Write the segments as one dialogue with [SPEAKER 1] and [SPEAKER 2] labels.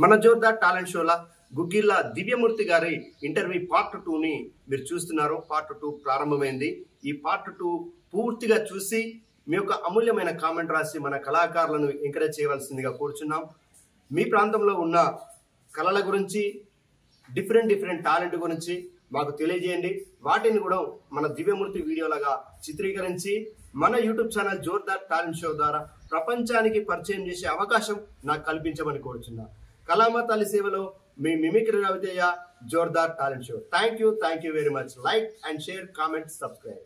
[SPEAKER 1] మన జోర్దార్ టాలెంట్ షోలా గుగ్గిళ్ళ దివ్యమూర్తి గారి interview part 2ని మీరు చూస్తున్నారు. పార్ట్ 2 ప్రారంభమైంది. ఈ పార్ట్ 2 పూర్తిగా చూసి మీ యొక్క అమూల్యమైన కామెంట్ రాసి మన కళాకారులను ఎంకరేజ్ చేయవలసిందిగా కోరుచున్నాం. మీ ప్రాంతంలో ఉన్న కళల గురించి, డిఫరెంట్ టాలెంట్ గురించి మాకు తెలియజేయండి. వాటిని కూడా మన దివ్యమూర్తి వీడియోలాగా చిత్రీకరించి మన YouTube channel Jordar talent show ద్వారా ప్రపంచానికి పరిచయం చేసే అవకాశం నాకు కల్పించమని కోరుచున్నా. కళామతాలి సేవలో మీ mimicry Ravi Teja, Jordar talent show. Thank you very much. Like and share, comment, subscribe.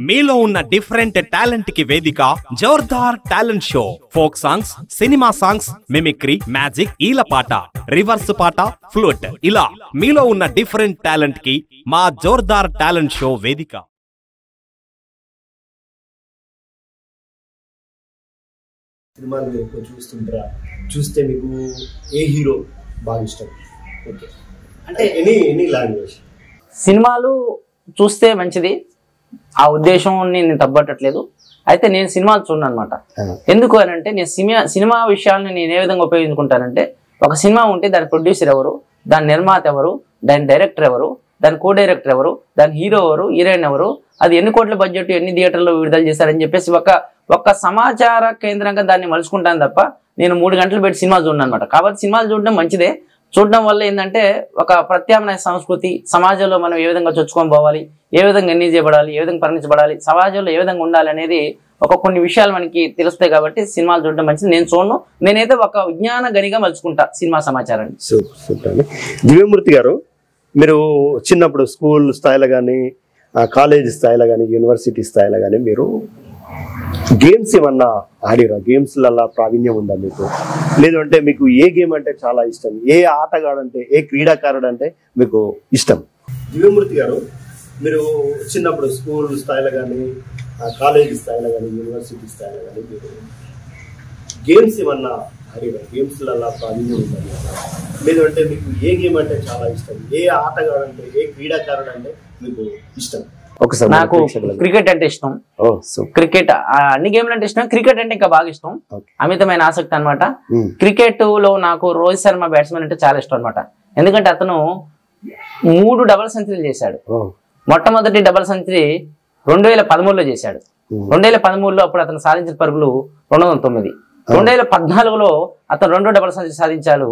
[SPEAKER 2] మీలో ఉన్న డిఫరెంట్ టాలెంట్ కి వేదిక Jordar talent show. Folk songs, cinema songs, mimicry, magic, ఈలపాట, రివర్స్ పాట, ఫ్లూట్, ఇలా మీలో ఉన్న డిఫరెంట్ టాలెంట్ కి మా జోర్దార్ టాలెంట్ షో వేదిక.
[SPEAKER 1] సినిమాలు మీరు ఎక్కువ చూస్తుంటారా? చూస్తే మీకు ఏ హీరో బాగా ఇష్టం? ఓకే, అంటే ఎనీ లాంగ్వేజ్
[SPEAKER 3] సినిమాలు చూస్తే మంచిది, ఆ ఉద్దేశం నేను తప్పట్టట్లేదు. అయితే నేను సినిమాలు చూడను అనమాట. ఎందుకు అని అంటే నేను సినిమా విషయాలను నేను ఏ విధంగా ఉపయోగించుకుంటానంటే, ఒక సినిమా ఉంటే దాని ప్రొడ్యూసర్ ఎవరు, దాని నిర్మాత ఎవరు, దాని డైరెక్టర్ ఎవరు, దాని కో డైరెక్టర్ ఎవరు, దాని హీరో ఎవరు, హీరోయిన్ ఎవరు, అది ఎన్ని కోట్ల బడ్జెట్, ఎన్ని థియేటర్లో విడుదల చేశారని చెప్పేసి ఒక సమాచార కేంద్రంగా దాన్ని మలుచుకుంటాను తప్ప నేను 3 గంటలు పెట్టి సినిమా చూడను అనమాట. కాబట్టి సినిమాలు చూడడం మంచిదే. చూడడం వల్ల ఏంటంటే ఒక ప్రత్యామ్నాయ సంస్కృతి, సమాజంలో మనం ఏ విధంగా చొచ్చుకొని పోవాలి, ఏ విధంగా ఎన్ని చేయబడాలి, ఏ విధంగా పరిణించబడాలి, సమాజంలో ఏ విధంగా ఉండాలి అనేది కొన్ని విషయాలు మనకి తెలుస్తాయి. కాబట్టి సినిమాలు చూడడం మంచిది. నేను చూడను, నేనైతే ఒక విజ్ఞాన గనిగా మలుచుకుంటా సినిమా సమాచారాన్ని.
[SPEAKER 1] సూపర్. దివ్యమూర్తి గారు, మీరు చిన్నప్పుడు స్కూల్ స్థాయిలో కానీ, కాలేజ్ స్థాయిలో కానీ, యూనివర్సిటీ స్థాయిలో కానీ మీరు గేమ్స్ ఏమన్నా ఆడిరా? గేమ్స్లలో ప్రావీణ్యం ఉందా మీకు? లేదంటే మీకు ఏ గేమ్ అంటే చాలా ఇష్టం? ఏ ఆటగాడు అంటే, ఏ క్రీడాకారుడు అంటే మీకు ఇష్టం? దివ్యమూర్తి గారు, మీరు చిన్నప్పుడు స్కూల్ స్థాయిలో కానీ, కాలేజ్ స్థాయిలో కానీ, యూనివర్సిటీ స్థాయిలో కానీ మీరు గేమ్స్ ఏమన్నా ఆడిరా? గేమ్స్లలో ప్రావీణ్యం ఉందా? లేదంటే మీకు ఏ గేమ్ అంటే చాలా ఇష్టం? ఏ ఆటగాడు అంటే, ఏ క్రీడాకారుడు అంటే మీకు ఇష్టం?
[SPEAKER 3] నాకు క్రికెట్ అంటే ఇష్టం. క్రికెట్ అన్ని గేమ్లు అంటే ఇష్టం, క్రికెట్ అంటే ఇంకా బాగా ఇష్టం, అమితమైన ఆసక్తి అనమాట. క్రికెట్ లో నాకు రోహిత్ శర్మ బ్యాట్స్మెన్ అంటే చాలా ఇష్టం అనమాట. ఎందుకంటే అతను 3 డబుల్ సెంచరీలు చేశాడు. మొట్టమొదటి డబుల్ సెంచరీ 2013లో చేశాడు. 2013లో అప్పుడు అతను సాధించిన పరుగులు 209. 2014లో అతను 2వ డబుల్ సెంచరీ సాధించాడు.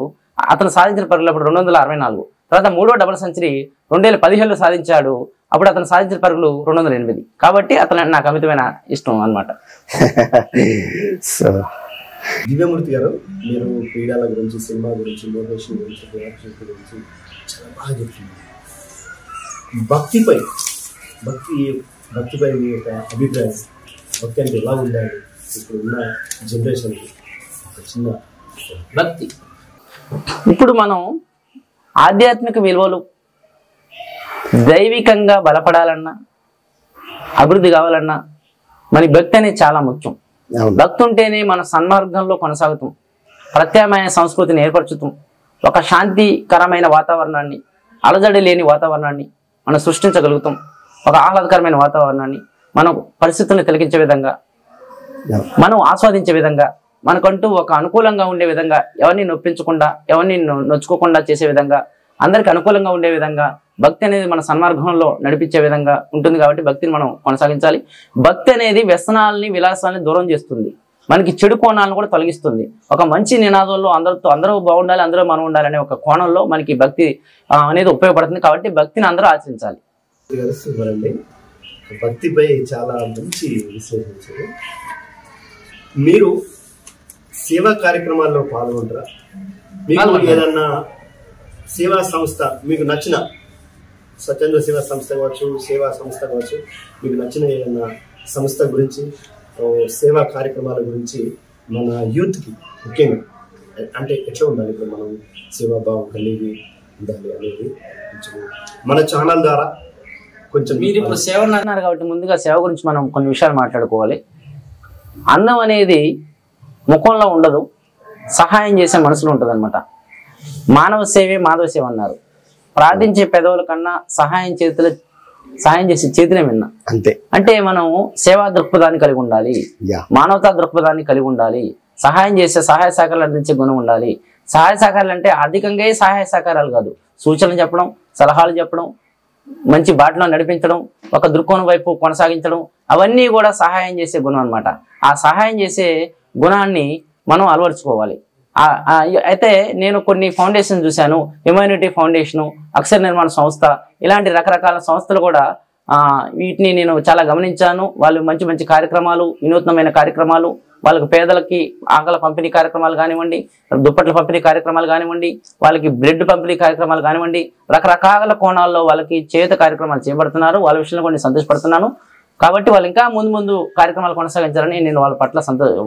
[SPEAKER 3] అతను సాధించిన పరుగులు అప్పుడు 264. తర్వాత 3వ డబుల్ సెంచరీ 2015లో సాధించాడు. అప్పుడు అతను సాధించిన పరుగులు 208. కాబట్టి అతను నాకు అమితమైన ఇష్టం అనమాట.
[SPEAKER 1] దివ్యమూర్తి గారు, మీరు క్రీడల గురించి, సినిమా గురించి, మోటివేషన్ గురించి, గురించి చాలా బాగా చెప్తున్నారు. భక్తిపై మీ యొక్క అభిప్రాయం, భక్తి అంటే ఎలా ఉండాలి ఇప్పుడు ఉన్న జనరేషన్కి? ఒక చిన్న
[SPEAKER 3] భక్తి, ఇప్పుడు మనం ఆధ్యాత్మిక విలువలు దైవికంగా బలపడాలన్నా, అభివృద్ధి కావాలన్నా మన భక్తి అనేది చాలా ముఖ్యం. భక్తి ఉంటేనే మన సన్మార్గంలో కొనసాగుతాం, ప్రత్యామ్నాయ సంస్కృతిని ఏర్పరచుతాం, ఒక శాంతికరమైన వాతావరణాన్ని, అలజడి లేని వాతావరణాన్ని మనం సృష్టించగలుగుతాం. ఒక ఆహ్లాదకరమైన వాతావరణాన్ని మనం పరిస్థితులను కలిగించే విధంగా, మనం ఆస్వాదించే విధంగా, మనకంటూ ఒక అనుకూలంగా ఉండే విధంగా, ఎవరిని నొప్పించకుండా, ఎవరిని నొచ్చుకోకుండా చేసే విధంగా, అందరికి అనుకూలంగా ఉండే విధంగా భక్తి అనేది మన సన్మార్గంలో నడిపించే విధంగా ఉంటుంది. కాబట్టి భక్తిని మనం కొనసాగించాలి. భక్తి అనేది వ్యసనాలని, విలాసాలని దూరం చేస్తుంది, మనకి చెడు కోణాలను కూడా తొలగిస్తుంది. ఒక మంచి నినాదంలో అందరూ బాగుండాలి, అందరూ మనం ఉండాలనే ఒక కోణంలో మనకి భక్తి అనేది ఉపయోగపడుతుంది. కాబట్టి భక్తిని అందరూ ఆచరించాలి.
[SPEAKER 1] భక్తిపై చాలా మంచి విశ్లేషించారు. మీరు సేవా కార్యక్రమాల్లో పాల్గొంటారా? మీకు ఏదన్నా సేవా సంస్థ మీకు నచ్చిన, స్వచ్ఛంద సేవా సంస్థ కావచ్చు, సేవా సంస్థ కావచ్చు, మీకు నచ్చిన ఏదన్నా సంస్థ గురించి, సేవా కార్యక్రమాల గురించి మన యూత్కి ముఖ్యంగా అంటే ఎట్లా ఉండాలి, ఇప్పుడు మనం సేవాభావం కలిగి ఉండాలి అనేది మన ఛానల్ ద్వారా కొంచెం.
[SPEAKER 3] మీరు ఇప్పుడు సేవ అన్నారు కాబట్టి ముందుగా సేవ గురించి మనం కొన్ని విషయాలు మాట్లాడుకోవాలి. అన్నం అనేది ముఖంలో ఉండదు, సహాయం చేసే మనసులో ఉంటుంది అనమాట. మానవ సేవే మాధవ సేవ అన్నారు. ప్రార్థించే పెదవుల కన్నా సహాయం చేసే చేతినే విన్నా. అంటే మనం సేవా దృక్పథాన్ని కలిగి ఉండాలి, మానవతా దృక్పథాన్ని కలిగి ఉండాలి, సహాయం చేసే సహాయ సహకారాలు అందించే గుణం ఉండాలి. సహాయ సహకారాలు అంటే ఆర్థికంగా సహాయ సహకారాలు కాదు, సూచనలు చెప్పడం, సలహాలు చెప్పడం, మంచి బాటలో నడిపించడం, ఒక దృక్కోణం వైపు కొనసాగించడం, అవన్నీ కూడా సహాయం చేసే గుణం అనమాట. ఆ సహాయం చేసే గుణాన్ని మనం అలవర్చుకోవాలి. అయితే నేను కొన్ని ఫౌండేషన్ చూశాను, హ్యుమానిటీ ఫౌండేషను, అక్షర నిర్మాణ సంస్థ, ఇలాంటి రకరకాల సంస్థలు కూడా వీటిని నేను చాలా గమనించాను. వాళ్ళు మంచి మంచి కార్యక్రమాలు, వినూత్నమైన కార్యక్రమాలు, వాళ్ళకి పేదలకి ఆకల పంపిణీ కార్యక్రమాలు కానివ్వండి, దుప్పట్ల పంపిణీ కార్యక్రమాలు కానివ్వండి, వాళ్ళకి బ్రెడ్ పంపిణీ కార్యక్రమాలు కానివ్వండి, రకరకాల కోణాల్లో వాళ్ళకి చేత కార్యక్రమాలు చేపడుతున్నారు. వాళ్ళ విషయంలో కొన్ని సంతోషపడుతున్నాను. కాబట్టి వాళ్ళు ఇంకా ముందు ముందు కార్యక్రమాలు కొనసాగించాలని నేను వాళ్ళ పట్ల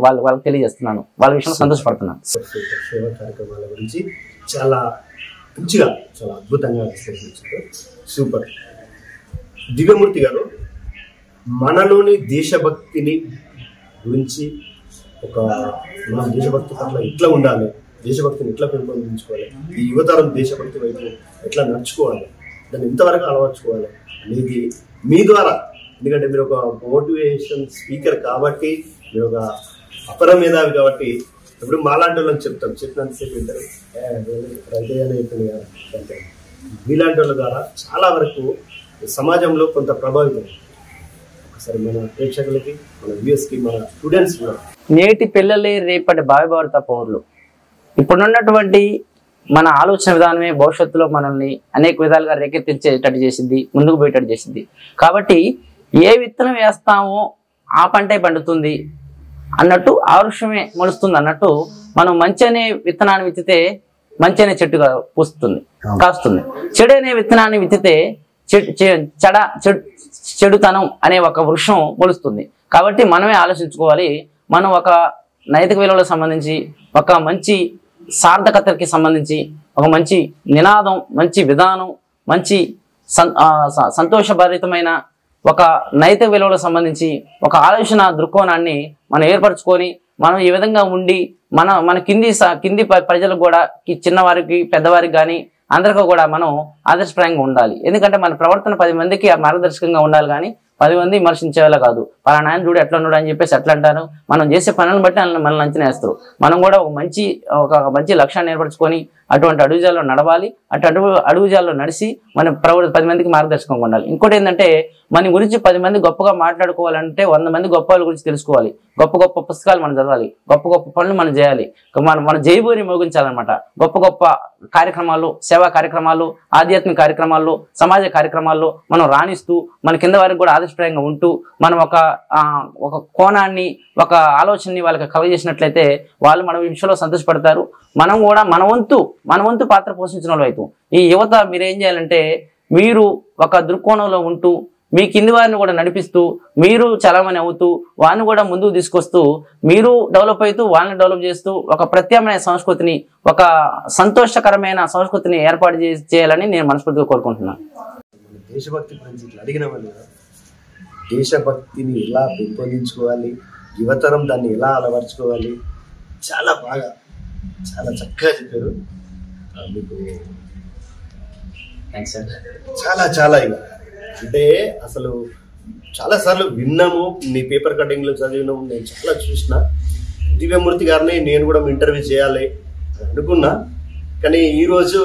[SPEAKER 3] వాళ్ళకి తెలియజేస్తున్నాను. వాళ్ళ విషయంలో సంతోషపడుతున్నాను.
[SPEAKER 1] సేవా కార్యక్రమాల గురించి చాలా మంచిగా, చాలా అద్భుతంగా విశ్లేషించారు. సూపర్. దివ్యమూర్తి గారు, మనలోని దేశభక్తిని గురించి మనం దేశభక్తి పట్ల ఎట్లా ఉండాలి, దేశభక్తిని ఎట్లా పెంపొందించుకోవాలి, ఈ యువతరం దేశభక్తి వైపు ఎట్లా నడుచుకోవాలి, దాన్ని ఎంతవరకు అలవర్చుకోవాలి అనేది మీ ద్వారా, ఎందుకంటే మీరు ఒక మోటివేషన్ స్పీకర్ కాబట్టి, మీరు ఒక అపర మేధావి కాబట్టి, ఇప్పుడు మాలాంటి వాళ్ళని చెప్పినంతసేపు వింటారు, రైతయ్యనే చెప్పింది కదా, మీలాంటి వాళ్ళ ద్వారా చాలా వరకు సమాజంలో కొంత ప్రభావితం. ఒకసారి మన ప్రేక్షకులకి, మన వ్యూయర్స్కి, మన స్టూడెంట్స్ కూడా,
[SPEAKER 3] నేటి పిల్లలే రేపటి భావిభారత పౌరులు. ఇప్పుడున్నటువంటి మన ఆలోచన విధానమే భవిష్యత్తులో మనల్ని అనేక విధాలుగా రేకెత్తించేటట్టు చేసింది, ముందుకు పోయేటట్టు చేసింది. కాబట్టి ఏ విత్తనం వేస్తామో ఆ పంటే పండుతుంది అన్నట్టు, ఆ వృక్షమే మొలుస్తుంది అన్నట్టు, మనం మంచి అనే విత్తనాన్ని విత్తితే మంచి అనే చెట్టుగా కాస్తుంది. చెడు అనే విత్తనాన్ని విత్తితే చెడుతనం అనే ఒక వృక్షం మొలుస్తుంది. కాబట్టి మనమే ఆలోచించుకోవాలి. మనం ఒక నైతిక విలువలకు సంబంధించి, ఒక మంచి సార్థకతకి సంబంధించి, ఒక మంచి నినాదం, మంచి విధానం, మంచి సంతోషభరితమైన ఒక నైతిక విలువలకు సంబంధించి ఒక ఆలోచన దృక్కోణాన్ని మనం ఏర్పరచుకొని, మనం ఈ విధంగా ఉండి మన కింది ప్రజలకు కూడా, చిన్నవారికి పెద్దవారికి కానీ అందరికీ కూడా మనం ఆదర్శప్రాయంగా ఉండాలి. ఎందుకంటే మన ప్రవర్తన 10 మందికి మార్గదర్శకంగా ఉండాలి, కానీ 10 మంది విమర్శించేవాళ్ళ కాదు. పలానా ఆయన చూడు ఎట్లా ఉన్నాడు అని చెప్పేసి ఎట్లా అంటారు. మనం చేసే పనులను బట్టి మనల్ని అంచనా వేస్తారు. మనం కూడా ఒక మంచి లక్ష్యాన్ని ఏర్పరచుకొని అటువంటి అడుగుజాల్లో నడవాలి. అడుగుజాల్లో నడిచి మన 10 మందికి మార్గదర్శకంగా ఉండాలి. ఇంకోటి ఏంటంటే, మన గురించి 10 మంది గొప్పగా మాట్లాడుకోవాలంటే 100 మంది గొప్ప వాళ్ళ గురించి తెలుసుకోవాలి. గొప్ప గొప్ప పుస్తకాలు మనం చదవాలి, గొప్ప గొప్ప పనులు మనం చేయాలి, మన జైబూరి మోగించాలన్నమాట. గొప్ప గొప్ప కార్యక్రమాలు, సేవా కార్యక్రమాలు, ఆధ్యాత్మిక కార్యక్రమాల్లో, సమాజ కార్యక్రమాల్లో మనం రాణిస్తూ, మన కింద వారికి కూడా ఆదర్శప్రాయంగా ఉంటూ, మనం ఒక కోణాన్ని, ఒక ఆలోచనని వాళ్ళకి కలగజేసినట్లయితే వాళ్ళు మన విషయంలో సంతోషపడతారు. మనం కూడా మన వంతు పాత్ర పోషించిన వాళ్ళు అవుతాం. ఈ యువత మీరేం చేయాలంటే, మీరు ఒక దృక్కోణంలో ఉంటూ, మీ కింది వారిని కూడా నడిపిస్తూ, మీరు చలామణి అవుతూ, వారిని కూడా ముందుకు తీసుకొస్తూ, మీరు డెవలప్ అవుతూ, వాళ్ళని డెవలప్ చేస్తూ, ఒక ప్రత్యామ్నాయ సంస్కృతిని, ఒక సంతోషకరమైన సంస్కృతిని ఏర్పాటు చేయాలని నేను మనస్ఫూర్తిగా కోరుకుంటున్నాను.
[SPEAKER 1] దేశభక్తి గురించి ఇట్లా అడిగిన వాళ్ళు, దేశభక్తిని ఎలా పెంపొందించుకోవాలి, యువతరం దాన్ని ఎలా అలవర్చుకోవాలి, చాలా బాగా, చాలా చక్కగా చెప్పారు. మీకు
[SPEAKER 3] థ్యాంక్స్ సార్.
[SPEAKER 1] చాలా ఇక అంటే అసలు చాలాసార్లు విన్నాము, నీ పేపర్ కటింగ్లో చదివినాము, నేను చాలా చూసిన. దివ్యమూర్తి గారిని నేను కూడా ఇంటర్వ్యూ చేయాలి అని అనుకున్నా, కానీ ఈరోజు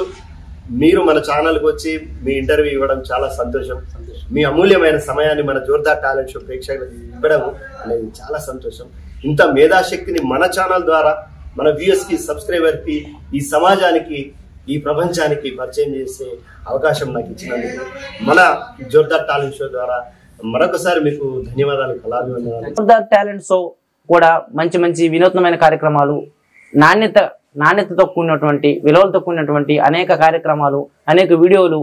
[SPEAKER 1] మీరు మన ఛానల్కి వచ్చి మీ ఇంటర్వ్యూ ఇవ్వడం చాలా సంతోషం. మీ అమూల్యమైన సమయాన్ని మన జోర్దార్ టాలెంట్ షో ప్రేక్షకులకు ఇవ్వడం అనేది చాలా సంతోషం. ఇంత మేధాశక్తిని మన ఛానల్ ద్వారా మన వ్యూయర్స్కి, సబ్స్క్రైబర్కి, ఈ సమాజానికి, ఈ ప్రపంచానికి పరిచయం చేసే అవకాశం నాకు ఇచ్చినందుకు మన జోర్దార్ టాలెంట్ షో ద్వారా మరొకసారి మీకు ధన్యవాదాలు, కళాభివందనాలు.
[SPEAKER 3] జోర్దార్ టాలెంట్ షో కూడా మంచి వినూత్నమైన కార్యక్రమాలు, నాణ్యతతో కూడినటువంటి, విలువలతో కూడినటువంటి అనేక కార్యక్రమాలు, అనేక వీడియోలు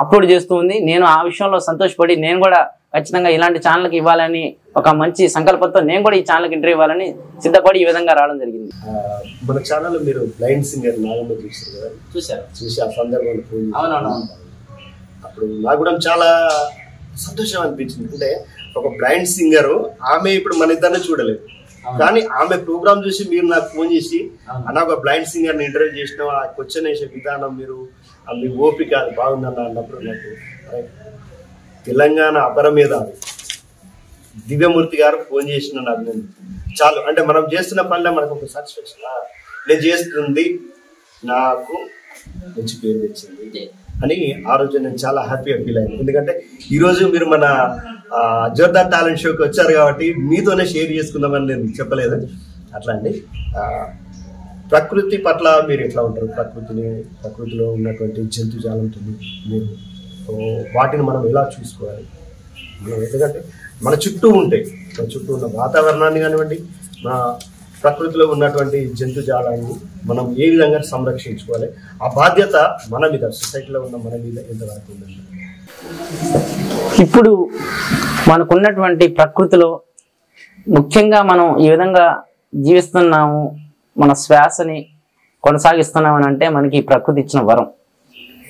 [SPEAKER 3] అప్లోడ్ చేస్తూ ఉంది. నేను ఆ విషయంలో సంతోషపడి, నేను కూడా ఖచ్చితంగా ఇలాంటి ఛానల్కి ఇవ్వాలని ఒక మంచి సంకల్పంతో నేను కూడా ఈ ఛానల్కి ఇంటర్వ్యూ ఇవ్వాలని సిద్ధపడి ఈ విధంగా రావడం జరిగింది.
[SPEAKER 1] మన ఛానల్ మీరు బ్లైండ్ సింగర్ నాగమ్మ చూసారు కదా? చూసి ఆ సందర్భంలో ఫోన్, అప్పుడు నాకు కూడా చాలా సంతోషం అనిపించింది. అంటే ఒక బ్లైండ్ సింగర్, ఆమె ఇప్పుడు మన ఇద్దరిని చూడలేదు, కానీ ఆమె ప్రోగ్రామ్ చూసి మీరు నాకు ఫోన్ చేసి, అన్న ఒక బ్లైండ్ సింగర్ని ఇంటర్వ్యూ చేసిన, ఆ క్వశ్చన్ వేసే విధానం, మీ ఓపిక అది బాగుందన్న అన్నప్పుడు నాకు తెలంగాణ అపర మేధావి దివ్యమూర్తి గారు ఫోన్ చేసి నన్ను అభినందించారు. చాలు, అంటే మనం చేస్తున్న పనిలో మనకు ఒక సాటిస్ఫాక్షన్, నేను చేస్తుంది నాకు మంచి పేరు తెచ్చింది అని ఆ రోజు నేను చాలా హ్యాపీగా ఫీల్ అయ్యాను. ఎందుకంటే ఈరోజు మీరు మన జోర్దార్ టాలెంట్ షోకి వచ్చారు కాబట్టి మీతోనే షేర్ చేసుకుందామని నేను చెప్పలేదు. అట్లా అండి, ప్రకృతి పట్ల మీరు ఎట్లా ఉంటారు? ప్రకృతిలో ఉన్నటువంటి జంతుజాలంతో మీరు వాటిని మనం ఎలా చూసుకోవాలి? ఎందుకంటే మన చుట్టూ ఉంటాయి, మన చుట్టూ ఉన్న వాతావరణాన్ని కానివ్వండి, మన ప్రకృతిలో ఉన్నటువంటి జంతుజాలాన్ని మనం ఏ విధంగా సంరక్షించుకోవాలి, ఆ బాధ్యత మన మీద, సొసైటీలో ఉన్న మన మీద ఎంతవరకు ఉందండి?
[SPEAKER 3] ఇప్పుడు మనకున్నటువంటి ప్రకృతిలో ముఖ్యంగా మనం ఈ విధంగా జీవిస్తున్నాము, మన శ్వాసని కొనసాగిస్తున్నామని అంటే మనకి ప్రకృతి ఇచ్చిన వరం.